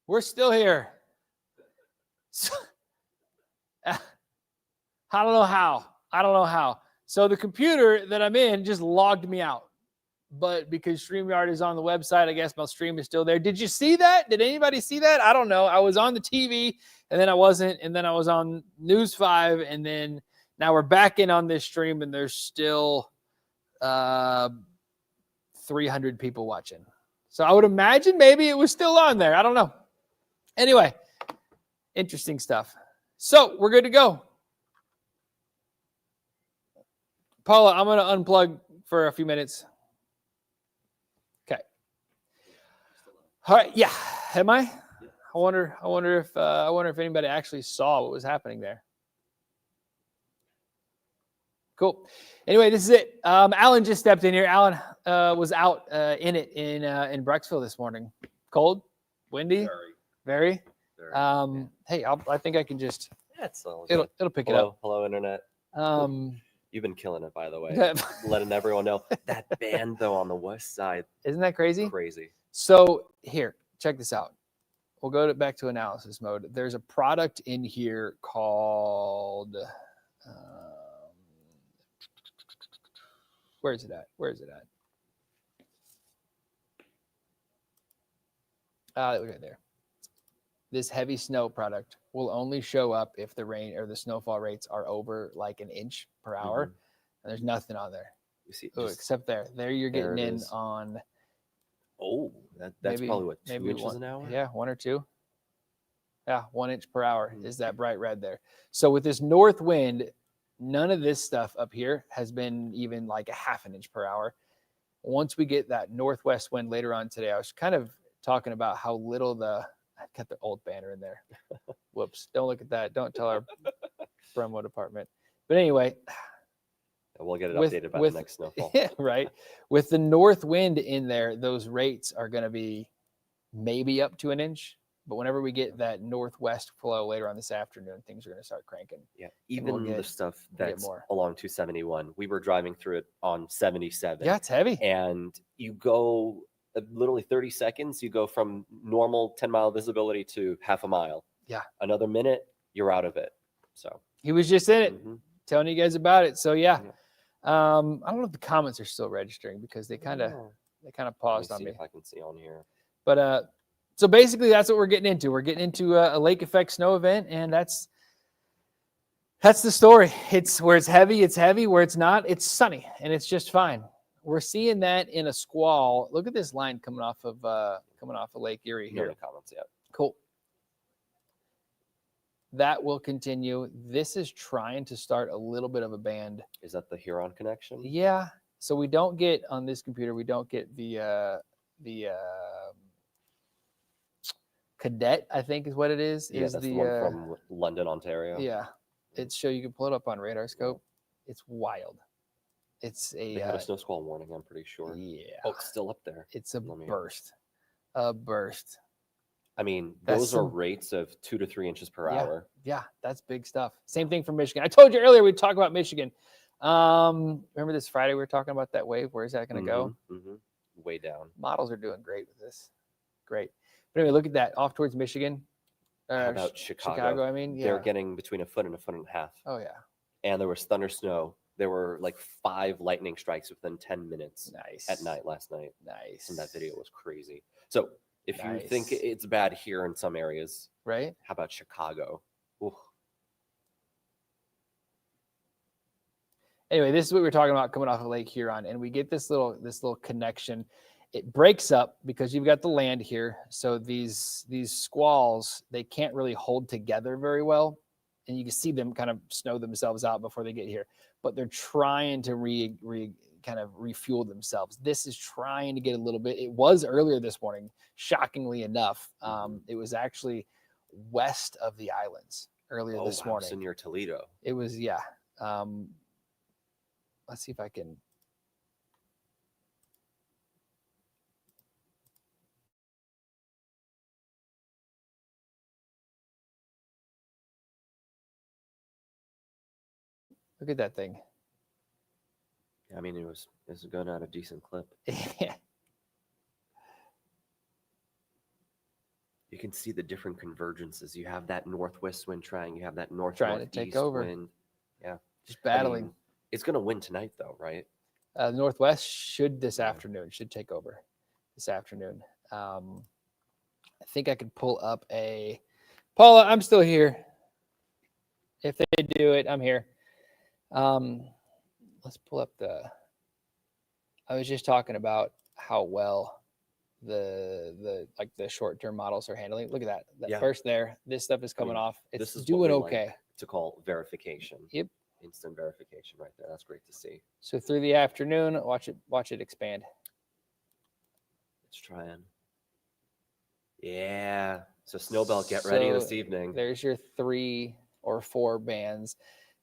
We're still here. So, I don't know how. So the computer that I'm in just logged me out. But because StreamYard is on the website, I guess my stream is still there. Did you see that? Did anybody see that? I don't know. I was on the TV, and then I wasn't, and then I was on News 5, and then now we're back in on this stream, and there's still 300 people watching. So I would imagine maybe it was still on there. I don't know. Anyway, interesting stuff. So we're good to go. Paula, I'm going to unplug for a few minutes. Okay. All right. Yeah. Am I? I wonder if anybody actually saw what was happening there. Cool. Anyway, this is it. Alan just stepped in here. Alan was out in Brecksville this morning. Cold, windy, very. Hey, I think I can just. Yeah, it's all it'll pick it up. Hello, internet. You've been killing it, by the way. Letting everyone know that band though on the west side. Isn't that crazy? Crazy. So here, check this out. We'll go back to analysis mode. There's a product in here called. Where is it at? Look right there. This heavy snow product will only show up if the rain or the snowfall rates are over like an inch per hour. And there's nothing on there. You see, except there. There you're getting in on. Oh, that's probably what, 2 inches an hour? Yeah, 1 or 2. Yeah, 1 inch per hour is that bright red there. So with this north wind, none of this stuff up here has been even like a half an inch per hour. Once we get that northwest wind later on today, I was kind of talking about how little I got the old banner in there. Whoops. Don't look at that. Don't tell our promo department. But anyway. We'll get it updated by the next snowfall. Yeah, right. With the north wind in there, those rates are going to be maybe up to an inch. But whenever we get that northwest flow later on this afternoon, things are going to start cranking. Yeah, even the stuff that's along 271. We were driving through it on 77. Yeah, it's heavy. And you go literally 30 seconds, you go from normal 10-mile visibility to half a mile. Yeah. Another minute, you're out of it. So he was just in it, telling you guys about it. So yeah. I don't know if the comments are still registering because they kind of paused on me. If I can see on here. But so basically that's what we're getting into. We're getting into a lake effect snow event, and that's the story. It's where it's heavy, where it's not, it's sunny, and it's just fine. We're seeing that in a squall. Look at this line coming off of Lake Erie here. No comments yet. Cool. That will continue. This is trying to start a little bit of a band. Is that the Huron connection? Yeah. So we don't get on this computer. We don't get the Cadet, I think is what it is. Yeah, is that's the one from London, Ontario. Yeah. It's you can pull it up on radar scope. It's wild. It's They had a snow squall warning, I'm pretty sure. Yeah. Oh, it's still up there. It's a burst. A burst. I mean, those are rates of 2 to 3 inches per hour. Yeah, that's big stuff. Same thing for Michigan. I told you earlier we'd talk about Michigan. Remember this Friday we were talking about that wave? Where is that going to go? Way down. Models are doing great with this. Great. But anyway, look at that. Off towards Michigan. How about Chicago? I mean, They're getting between a foot and a foot and a half. Oh, yeah. And there was thunder snow. There were like 5 lightning strikes within 10 minutes. Nice. At night last night. Nice. And that video was crazy. So if you think it's bad here in some areas, right? How about Chicago? Ooh. Anyway, this is what we're talking about coming off of Lake Huron, and we get this little connection. It breaks up because you've got the land here, so these squalls, they can't really hold together very well, and you can see them kind of snow themselves out before they get here. But they're trying to kind of refuel themselves. This is trying to get a little bit. It was earlier this morning, shockingly enough. It was actually west of the islands earlier this morning. So near Toledo. It was, yeah. Let's see if I can. Look at that thing. I mean, it was going at a decent clip. Yeah. You you can see the different convergences. You have that northwest wind trying, you have that north Trying to take northeast over. wind. Yeah. Just battling. I mean, it's going to win tonight, though, right? Northwest should this Yeah. afternoon, should take over this afternoon. I think I could pull up a Paula. I'm still here. If they do it, I'm here. Let's pull up I was just talking about how well the short-term models are handling. Look at that. That Yeah. first there. This stuff is coming off. It's This is what doing we okay. like to call verification. Yep. Instant verification right there. That's great to see. So through the afternoon, watch it expand. It's trying. Yeah. So Snowbelt, get ready this So evening. There's your 3 or 4 bands.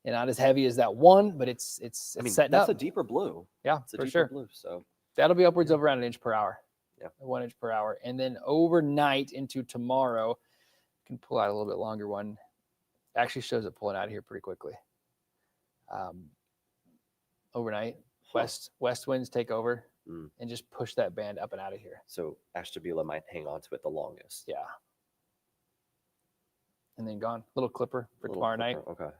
And not as heavy as that one, but it's I mean, setting that's up. a deeper blue. Yeah, It's a for deeper sure. blue. So That'll be upwards of around 1 inch per hour. Yeah. 1 inch per hour. And then overnight into tomorrow, I can pull out a little bit longer one. Actually shows it pulling out of here pretty quickly. Overnight, west winds take over and just push that band up and out of here. So Ashtabula might hang on to it the longest. Yeah. And then gone. Little clipper for Little tomorrow night. clipper, Okay.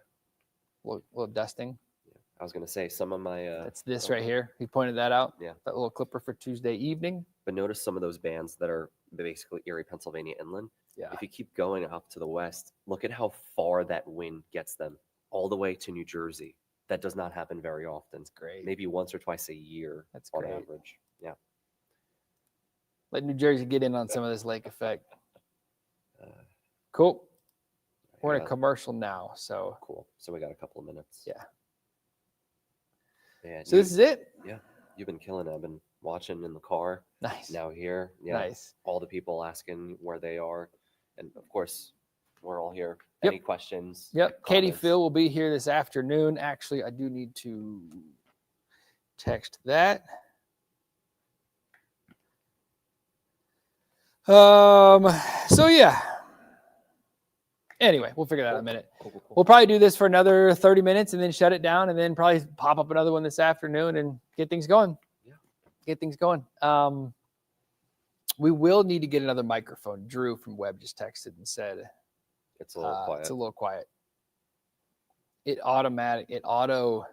Little dusting. Yeah. I was going to say some of my. That's this right here. He pointed that out. Yeah. That little clipper for Tuesday evening. But notice some of those bands that are basically Erie, Pennsylvania inland. Yeah. If you keep going up to the west, look at how far that wind gets them all the way to New Jersey. That does not happen very often. That's great. Maybe once or twice a year. That's on great. average. Yeah. Let New Jersey get in on some of this lake effect. Cool. We're in a Yeah. commercial now, so Cool. So we got a couple of minutes. yeah. Yeah. So this is it. Yeah. You've been killing it. I've been watching in the car. Nice. Now here. Yeah. Nice. All the people asking where they are. And of course, we're all here. Yep. Any questions? Yep. Katie comments? Phil will be here this afternoon. Actually, I do need to text that. So yeah. Anyway, we'll figure that out in a minute. Cool. We'll probably do this for another 30 minutes and then shut it down and then probably pop up another one this afternoon and get things going. Yeah. Get things going. We will need to get another microphone. Drew from Web just texted and said It's a little quiet. it's a little quiet. It auto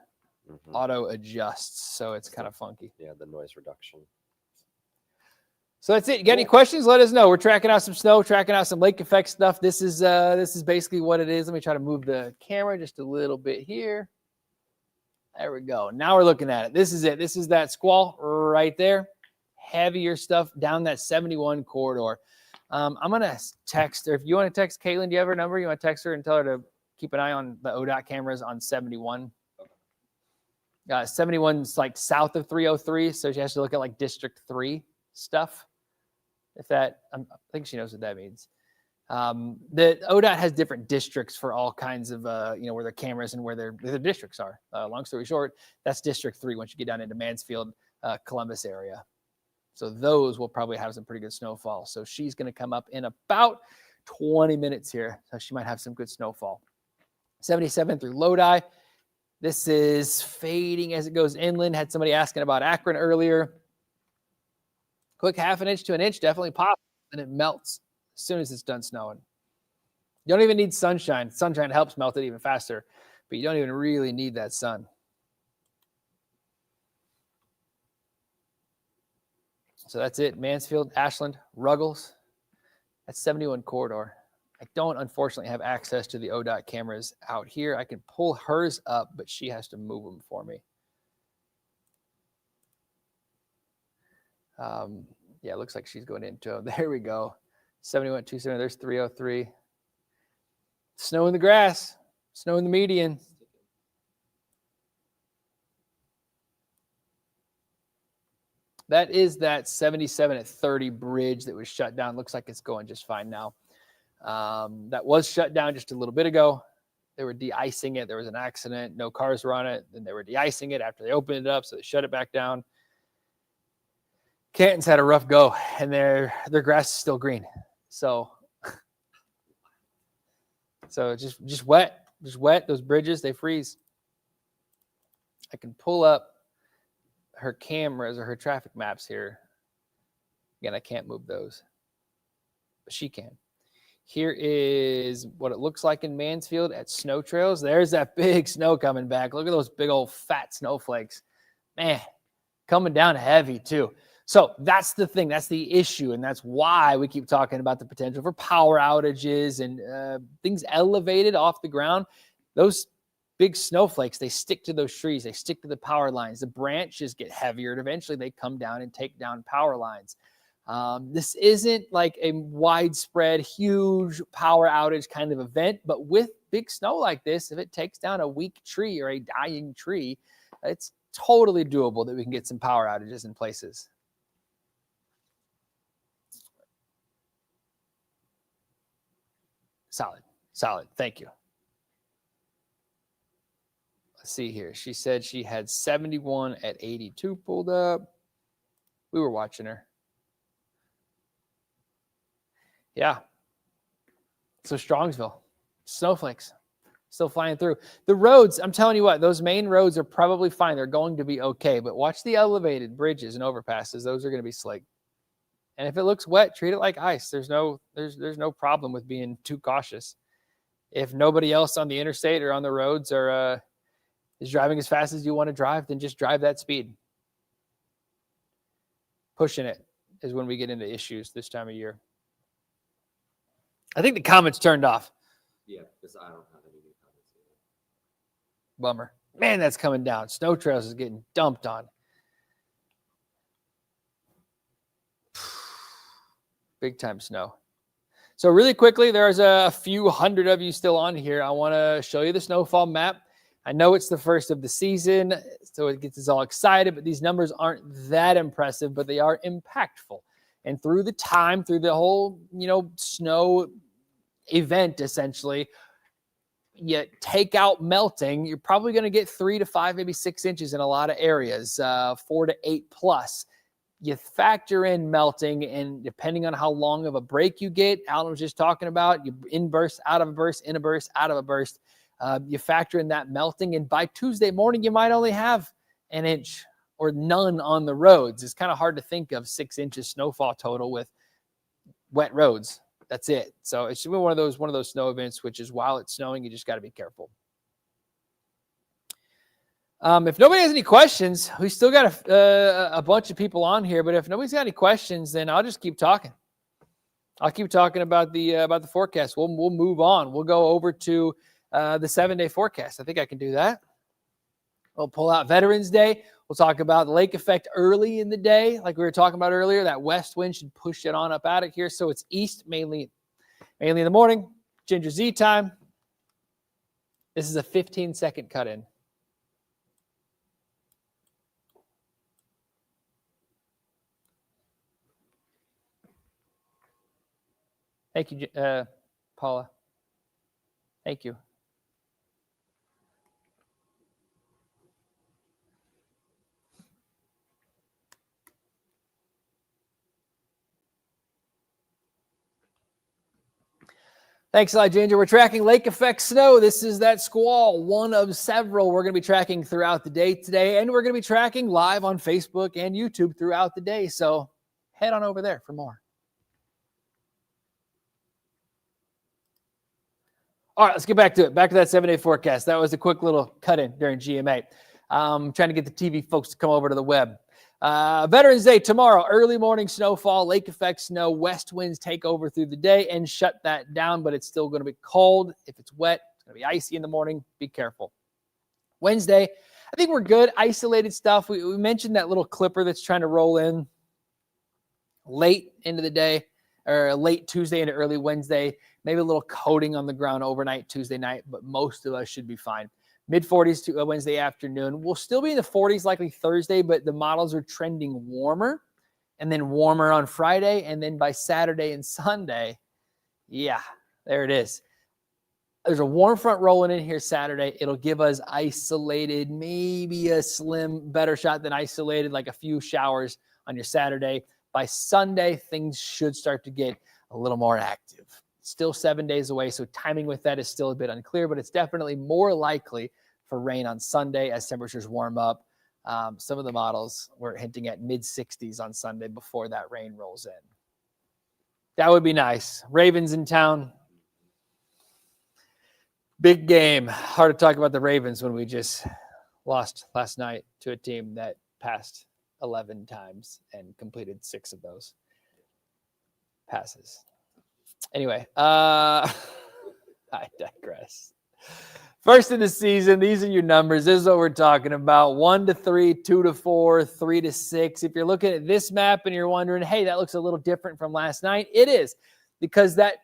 adjusts, so it's kind of funky. Yeah, the noise reduction. So that's it. You got any questions? Let us know. We're tracking out some snow, tracking out some lake effect stuff. This is basically what it is. Let me try to move the camera just a little bit here. There we go. Now we're looking at it. This is it. This is that squall right there. Heavier stuff down that 71 corridor. I'm gonna text her. If you want to text Caitlin, do you have her number? You want to text her and tell her to keep an eye on the ODOT cameras on 71. 71's like south of 303, so she has to look at like District 3 stuff. If that, I think she knows what that means. The ODOT has different districts for all kinds of, where their cameras and where their districts are. Long story short, that's District 3 once you get down into Mansfield, Columbus area. So those will probably have some pretty good snowfall. So she's going to come up in about 20 minutes here. So she might have some good snowfall. 77 through Lodi. This is fading as it goes inland. Had somebody asking about Akron earlier. Quick 1/2 inch to 1 inch definitely pops and it melts as soon as it's done snowing. You don't even need sunshine. Sunshine helps melt it even faster, but you don't even really need that sun. So that's it. Mansfield, Ashland, Ruggles. That's 71 corridor. I don't, unfortunately, have access to the ODOT cameras out here. I can pull hers up, but she has to move them for me. Yeah, it looks like she's going into them. There we go. 71, 270. There's 303. Snow in the grass. Snow in the median. That is that 77 at 30 bridge that was shut down. Looks like it's going just fine now. That was shut down just a little bit ago. They were de-icing it. There was an accident. No cars were on it. Then they were de-icing it after they opened it up, so they shut it back down. Canton's had a rough go, and their grass is still green. So just wet. Just wet. Those bridges, they freeze. I can pull up her cameras or her traffic maps here. Again, I can't move those, but she can. Here is what it looks like in Mansfield at snow trails. There's that big snow coming back. Look at those big old fat snowflakes. Man, coming down heavy too. So that's the thing. That's the issue. And that's why we keep talking about the potential for power outages and things elevated off the ground. Those big snowflakes, they stick to those trees. They stick to the power lines. The branches get heavier, and eventually they come down and take down power lines. This isn't like a widespread, huge power outage kind of event, but with big snow like this, if it takes down a weak tree or a dying tree, it's totally doable that we can get some power outages in places. Solid. Thank you. Let's see here. She said she had 71 at 82 pulled up. We were watching her. Yeah. So Strongsville, snowflakes still flying through. The roads, I'm telling you what, those main roads are probably fine. They're going to be okay. But watch the elevated bridges and overpasses. Those are going to be slick. And if it looks wet, treat it like ice. There's no problem with being too cautious. If nobody else on the interstate or on the roads are is driving as fast as you want to drive, then just drive that speed. Pushing it is when we get into issues this time of year. I think the comments turned off. Yeah, because I don't have any new comments either. Bummer. Man, that's coming down. Snow Trails is getting dumped on. Big time snow. So really quickly, there's a few hundred of you still on here. I want to show you the snowfall map. I know it's the first of the season, so it gets us all excited, but these numbers aren't that impressive, but they are impactful. And through the whole, snow event, essentially, you take out melting, you're probably going to get 3 to 5, maybe 6 inches in a lot of areas, 4 to 8 plus. You factor in melting, and depending on how long of a break you get, Alan was just talking about, you in burst, out of a burst, in a burst, out of a burst. You factor in that melting, and by Tuesday morning, you might only have an inch or none on the roads. It's kind of hard to think of 6 inches snowfall total with wet roads. That's it. So it should be one of those snow events, which is while it's snowing, you just got to be careful. If nobody has any questions, we still got a bunch of people on here, but if nobody's got any questions, then I'll just keep talking. I'll keep talking about the forecast. We'll move on. We'll go over to the 7-day forecast. I think I can do that. We'll pull out Veterans Day. We'll talk about the lake effect early in the day, like we were talking about earlier. That west wind should push it on up out of here. So it's east mainly in the morning. Ginger Z time. This is a 15-second cut in. Thank you, Paula. Thank you. Thanks a lot, Ginger. We're tracking lake effect snow. This is that squall, one of several we're going to be tracking throughout the day today, and we're going to be tracking live on Facebook and YouTube throughout the day. So head on over there for more. All right, let's get back to it. Back to that 7-day forecast. That was a quick little cut in during GMA. Trying to get the TV folks to come over to the web. Veterans Day tomorrow, early morning snowfall, lake effect snow, west winds take over through the day and shut that down, but it's still going to be cold. If it's wet, it's going to be icy in the morning. Be careful. Wednesday, I think we're good. Isolated stuff. We mentioned that little clipper that's trying to roll in late into the day, or late Tuesday into early Wednesday. Maybe a little coating on the ground overnight Tuesday night, but most of us should be fine. Mid-40s to Wednesday afternoon. We'll still be in the 40s likely Thursday, but the models are trending warmer, and then warmer on Friday, and then by Saturday and Sunday, yeah, there it is. There's a warm front rolling in here Saturday. It'll give us isolated, maybe a slim, better shot than isolated, like a few showers on your Saturday. By Sunday, things should start to get a little more active. Still 7 days away, so timing with that is still a bit unclear, but it's definitely more likely for rain on Sunday as temperatures warm up. Some of the models were hinting at mid-60s on Sunday before that rain rolls in. That would be nice. Ravens in town. Big game. Hard to talk about the Ravens when we just lost last night to a team that passed 11 times and completed 6 of those passes. Anyway, I digress. First of the season, these are your numbers. This is what we're talking about. 1 to 3, 2 to 4, 3 to 6. If you're looking at this map and you're wondering, hey, that looks a little different from last night, it is, because that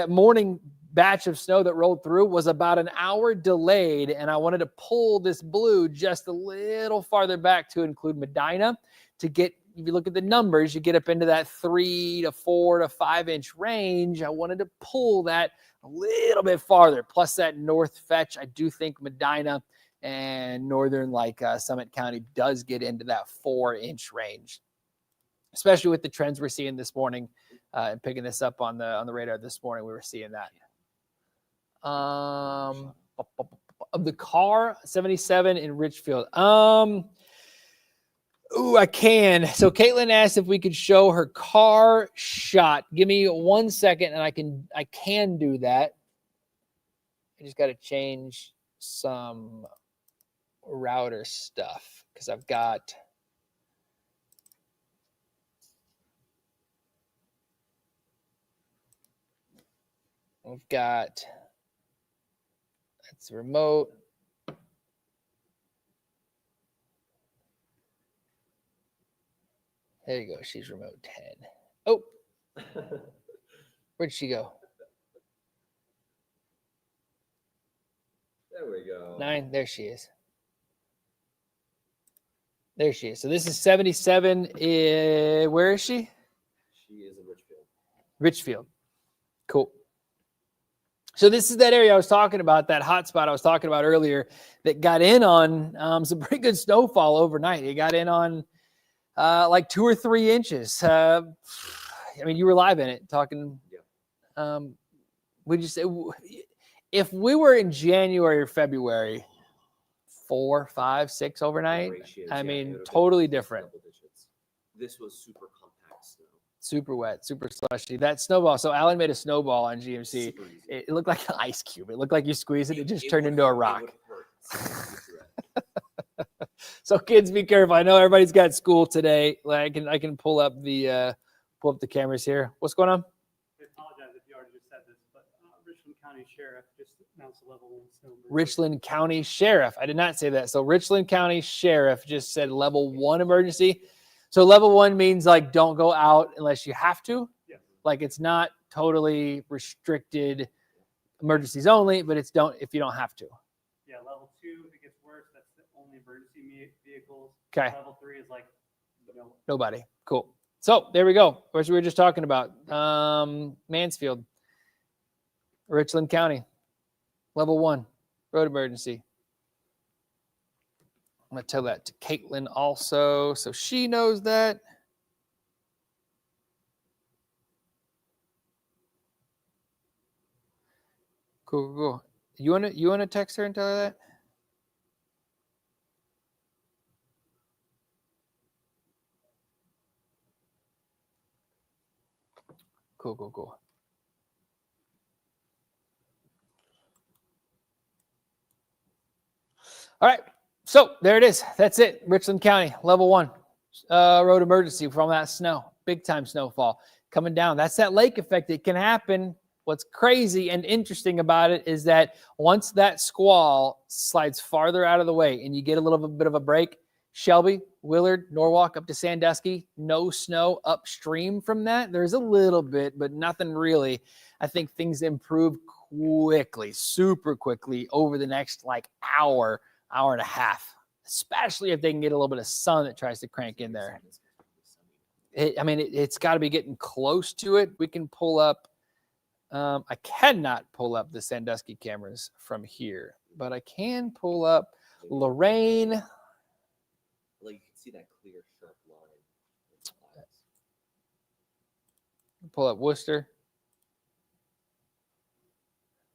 morning batch of snow that rolled through was about an hour delayed, and I wanted to pull this blue just a little farther back to include Medina to get, if you look at the numbers, you get up into that 3 to 4 to 5 inch range. I wanted to pull that a little bit farther. Plus that north fetch, I do think Medina and northern Summit County does get into that 4 inch range, especially with the trends we're seeing this morning and picking this up on the radar this morning. We were seeing that. Of the car 77 in Richfield. I can. So Caitlin asked if we could show her car shot. Give me 1 second and I can do that. I just got to change some router stuff because I've got that's remote. There you go. She's remote 10. Oh, where'd she go? There we go. 9. There she is. There she is. So this is 77. Where is she? She is in Richfield. Richfield. Cool. So this is that area I was talking about, that hot spot I was talking about earlier that got in on some pretty good snowfall overnight. It got in on like 2 or 3 inches. I mean, you were live in it talking. Yeah. Would you say if we were in January or February, 4, 5, 6 overnight? Ratios, I yeah, mean, it would have totally been different. double digits. This was super compact snow. Super wet, super slushy. That snowball. So Alan made a snowball on GMC. Super easy. It looked like an ice cube. It looked like you squeezed it. It just It turned would into a hurt- rock. It would hurt. So you threw it. So kids, be careful. I know everybody's got school today. Like I can pull up the cameras here. What's going on? I apologize if you already just said this, but Richland County Sheriff just announced a level 1 snow emergency. Richland County Sheriff. I did not say that. So Richland County Sheriff just said level 1 emergency. So level 1 means like don't go out unless you have to. Yeah. Like it's not totally restricted, emergencies only, but it's don't if you don't have to. Yeah, level 2, if it gets worse, that's the only emergency vehicles. Okay. Level 3 is like, Nobody. Cool. So there we go. What we were just talking about. Mansfield, Richland County, level 1, road emergency. I'm going to tell that to Caitlin also, so she knows that. Cool. You wanna text her and tell her that? Cool. All right. So there it is. That's it. Richland County, level 1 road emergency from that snow. Big time snowfall coming down. That's that lake effect. It can happen. What's crazy and interesting about it is that once that squall slides farther out of the way and you get a little bit of a break, Shelby, Willard, Norwalk up to Sandusky, no snow upstream from that. There's a little bit, but nothing really. I think things improve quickly, super quickly over the next like hour and a half, especially if they can get a little bit of sun that tries to crank in there. It's got to be getting close to it. We can pull up. I cannot pull up the Sandusky cameras from here, but I can pull up Lorraine. Like you can see that clear, sharp line. Pull up Worcester.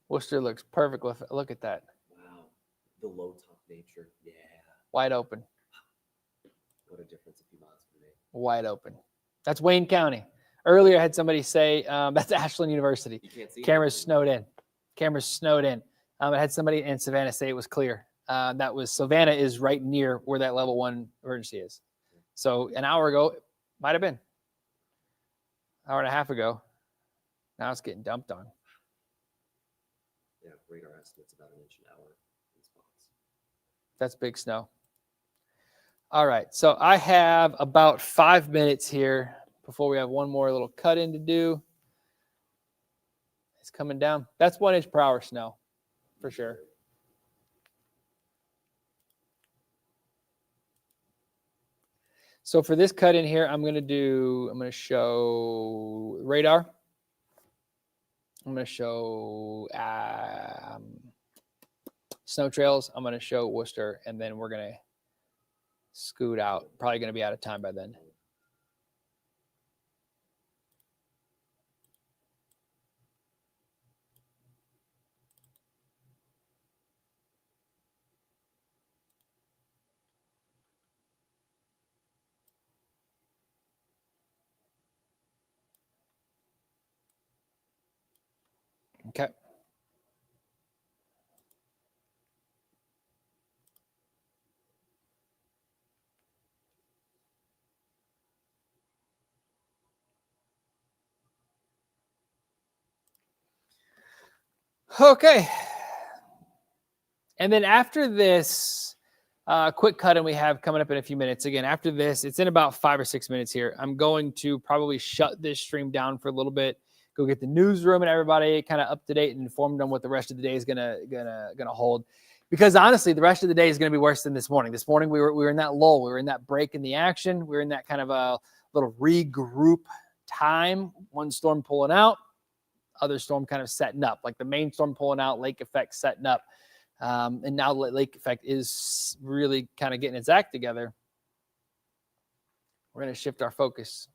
Worcester looks perfect. Look at that. Wow. The low top nature. Yeah. Wide open. What a difference a few miles can make. Wide open. That's Wayne County. Earlier, I had somebody say that's Ashland University. You can't see Cameras anything. snowed in. Cameras snowed in. I had somebody in Savannah say it was clear. That was Savannah is right near where that level 1 emergency is. So an hour ago, it might have been. Hour and a half ago. Now it's getting dumped on. Yeah, radar estimates about an inch an hour in spots. That's big snow. All right, so I have about 5 minutes here before we have one more little cut in to do. It's coming down. That's 1 inch per hour snow, for sure. So for this cut in here, I'm going to show radar. I'm going to show snow trails. I'm going to show Worcester, and then we're going to scoot out. Probably going to be out of time by then. Okay. Okay. And then after this quick cut, and we have coming up in a few minutes. Again, after this, it's in about 5 or 6 minutes here. I'm going to probably shut this stream down for a little bit, go get the newsroom and everybody kind of up to date and informed on what the rest of the day is gonna hold. Because honestly, the rest of the day is going to be worse than this morning. This morning we were in that lull, we were in that break in the action, we were in that kind of a little regroup time. One storm pulling out, other storm kind of setting up, like the main storm pulling out, lake effect setting up. And now the lake effect is really kind of getting its act together. We're going to shift our focus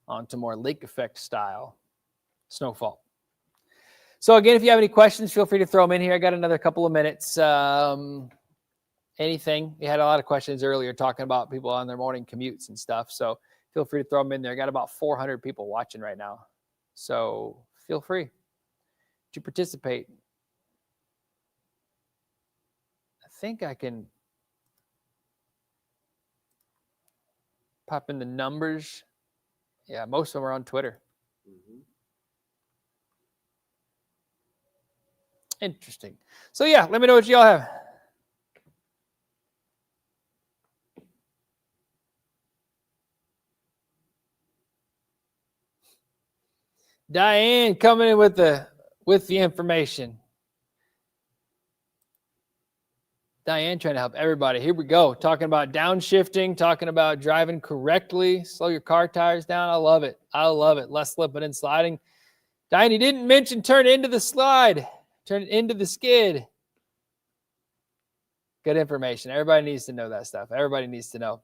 onto more lake effect style snowfall. So again, if you have any questions, feel free to throw them in here. I got another couple of minutes. Anything. We had a lot of questions earlier talking about people on their morning commutes and stuff. So feel free to throw them in there. I got about 400 people watching right now. So feel free to participate. I think I can pop in the numbers. Yeah, most of them are on Twitter. Mm-hmm. Interesting. So yeah, let me know what y'all have. Diane coming in with the information. Diane trying to help everybody. Here we go. Talking about downshifting, talking about driving correctly, slow your car tires down. I love it. I love it. Less slipping and sliding. Diane, you didn't mention turn it into the slide. Turn it into the skid. Good information. Everybody needs to know that stuff. Everybody needs to know.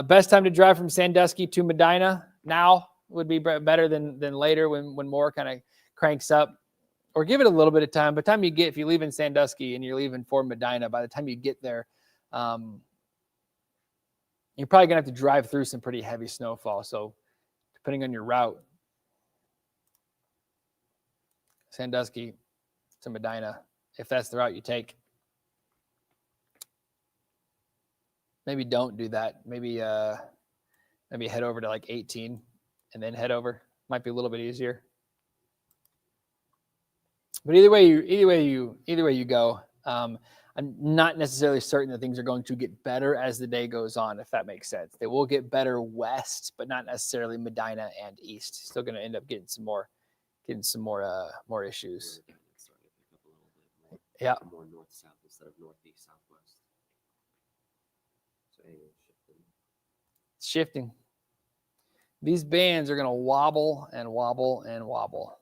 Best time to drive from Sandusky to Medina now would be better than later when more kind of cranks up. Or give it a little bit of time. By the time you get, if you leave in Sandusky and you're leaving for Medina, by the time you get there, you're probably going to have to drive through some pretty heavy snowfall. So depending on your route, Sandusky to Medina, if that's the route you take. Maybe don't do that. Maybe head over to like 18 and then head over. Might be a little bit easier. But either way you go, I'm not necessarily certain that things are going to get better as the day goes on, if that makes sense. They will get better west, but not necessarily Medina and east. Still going to end up getting some more issues. Yeah. More north south instead of northeast southwest. So anyway, shifting. These bands are going to wobble and wobble and wobble.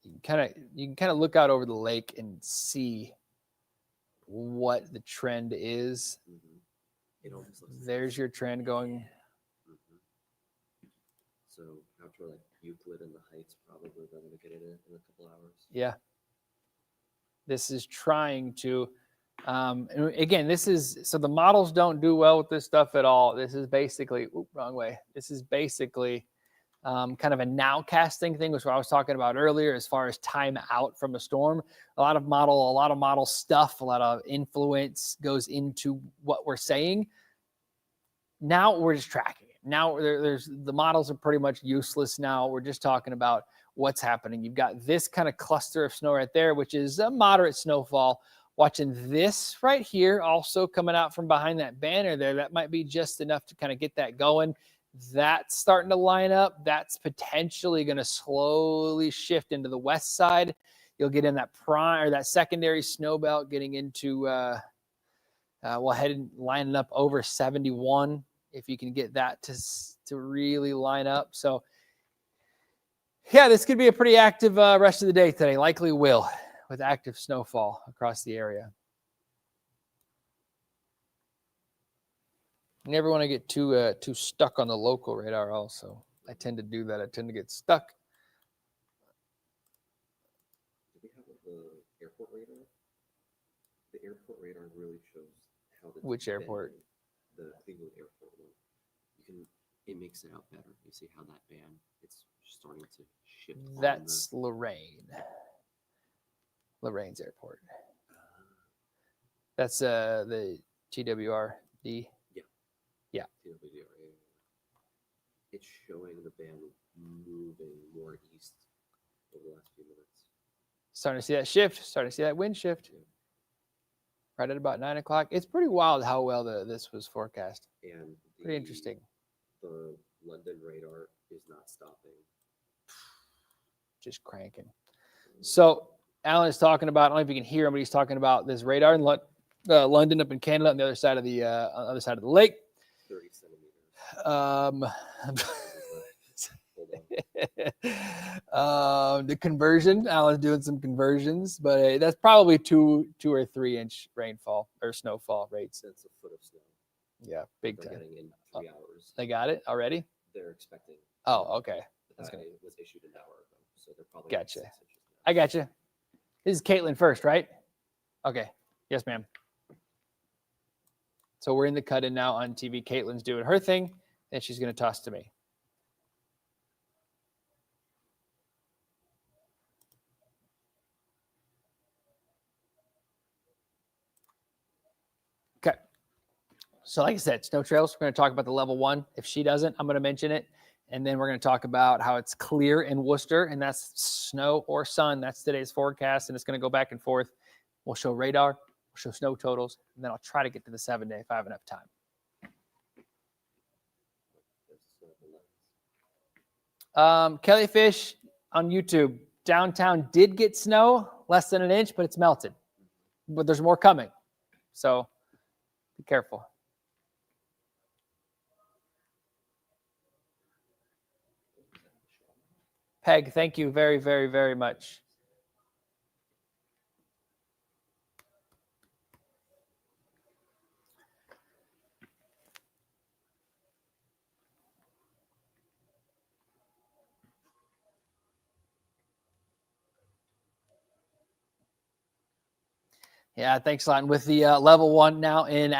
You can kind of look out over the lake and see what the trend is. mm-hmm. It almost looks There's your trend going. Mm-hmm. So after like Euclid and the Heights, probably they're going to get it in a couple hours. Yeah. This is trying to, and again, so the models don't do well with this stuff at all. This is basically, wrong way. This is basically kind of a nowcasting thing, which I was talking about earlier, as far as time out from a storm. A lot of model stuff, a lot of influence goes into what we're saying. Now we're just tracking it. Now there's the models are pretty much useless now. We're just talking about what's happening. You've got this kind of cluster of snow right there, which is a moderate snowfall. Watching this right here, also coming out from behind that banner there, that might be just enough to kind of get that going. That's starting to line up. That's potentially going to slowly shift into the west side. You'll get in that prime or that secondary snow belt getting into, lining up over 71. If you can get that to really line up. So, yeah, this could be a pretty active rest of the day today. Likely will, with active snowfall across the area. You never want to get too stuck on the local radar also. I tend to do that. I tend to get stuck. Do we have the airport radar? The airport radar really shows how the Which airport? The Cleveland airport one. It makes it out better. You see how that band, it's starting to shift. That's Lorraine's airport. That's the TWRD. Yeah. It's showing the band moving more east over the last few minutes. Starting to see that shift. Starting to see that wind shift. Yeah. Right at about 9 o'clock. It's pretty wild how well this was forecast. And pretty interesting. The London radar is not stopping. Just cranking. So Alan is talking about, I don't know if you can hear him, but he's talking about this radar in London up in Canada on the other side of the lake. 30 centimeters. The conversion, Alan's doing some conversions, but that's probably 2 or 3 inch rainfall or snowfall rates. That's a foot of snow. Yeah, big They're time. getting in 3 hours. They got it already? They're expecting. Oh, okay. It was issued an hour ago, so they're probably. Gotcha. 6 inches now. I got you. This is Caitlin first, right? Okay. Yes, ma'am. So we're in the cut-in now on TV. Caitlin's doing her thing, and she's going to toss to me. Okay. So like I said, snow trails, we're going to talk about the level 1. If she doesn't, I'm going to mention it. And then we're going to talk about how it's clear in Worcester, and that's snow or sun. That's today's forecast, and it's going to go back and forth. We'll show radar, we'll show snow totals, and then I'll try to get to the 7-day if I have enough time. Kellyfish on YouTube. Downtown did get snow, less than an inch, but it's melted. But there's more coming. So be careful. Peg, thank you very, very, very much. Yeah, thanks a lot. And with the level 1 now in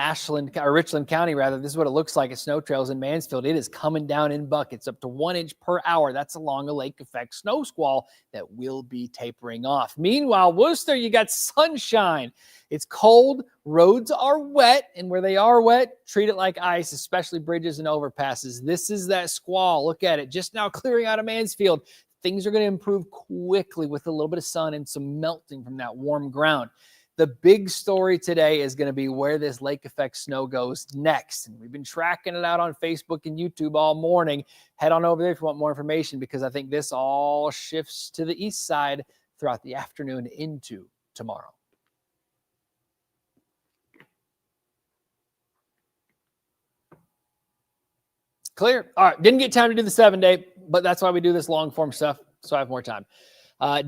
Richland County, this is what it looks like at snow trails in Mansfield. It is coming down in buckets up to 1 inch per hour. That's along a lake effect snow squall that will be tapering off. Meanwhile, Worcester, you got sunshine. It's cold. Roads are wet. And where they are wet, treat it like ice, especially bridges and overpasses. This is that squall. Look at it. Just now clearing out of Mansfield. Things are going to improve quickly with a little bit of sun and some melting from that warm ground. The big story today is going to be where this lake effect snow goes next. And we've been tracking it out on Facebook and YouTube all morning. Head on over there if you want more information, because I think this all shifts to the east side throughout the afternoon into tomorrow. Clear? All right. Didn't get time to do the 7-day, but that's why we do this long form stuff, so I have more time.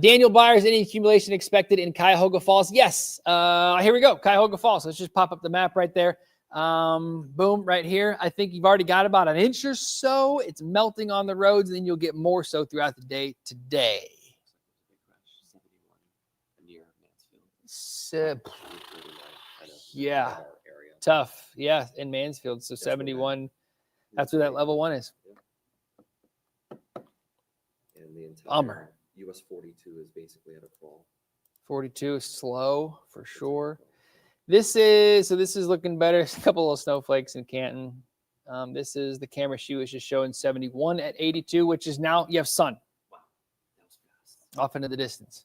Daniel Byers, any accumulation expected in Cuyahoga Falls? Yes. Here we go. Cuyahoga Falls. Let's just pop up the map right there. Boom, right here. I think you've already got about an inch or so. It's melting on the roads, and then you'll get more so throughout the day today. Yeah. Tough. Yeah, in Mansfield. So 71. That's where that level 1 is. entire Bummer. US 42 is basically at a crawl. 42 is slow for sure. This is looking better. A couple of snowflakes in Canton. This is the camera shoe is just showing 71 at 82, which is now you have sun. Wow, that was fast. Off into the distance.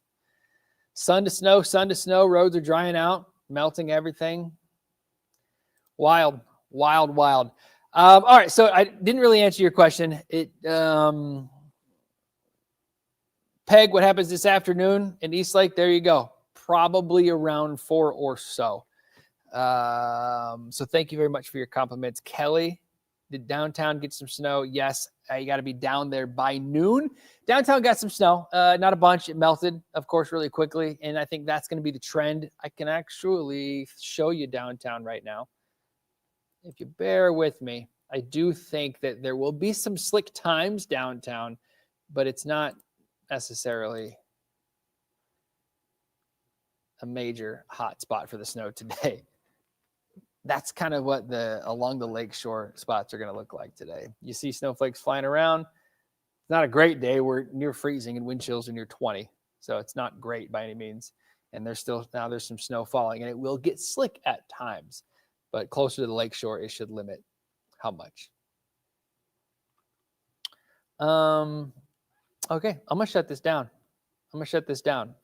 Sun to snow. Roads are drying out, melting everything. Wild. All right, so I didn't really answer your question. Peg, what happens this afternoon in Eastlake? There you go. Probably around 4 or so. So thank you very much for your compliments. Kelly, did downtown get some snow? Yes, you got to be down there by noon. Downtown got some snow, not a bunch. It melted, of course, really quickly, and I think that's going to be the trend. I can actually show you downtown right now. If you bear with me, I do think that there will be some slick times downtown, but it's not necessarily a major hot spot for the snow today. That's kind of what along the lakeshore spots are going to look like today. You see snowflakes flying around. It's not a great day. We're near freezing and wind chills are near 20. So it's not great by any means. And there's some snow falling and it will get slick at times, but closer to the lakeshore, it should limit how much. Okay, I'm gonna shut this down. And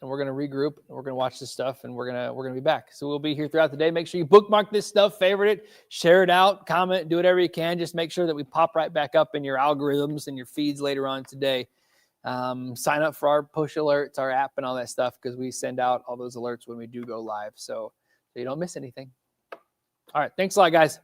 we're gonna regroup. And we're gonna watch this stuff, and we're gonna be back. So we'll be here throughout the day. Make sure you bookmark this stuff, favorite it, share it out, comment, do whatever you can. Just make sure that we pop right back up in your algorithms and your feeds later on today. Sign up for our push alerts, our app, and all that stuff because we send out all those alerts when we do go live, so you don't miss anything. All right, thanks a lot, guys.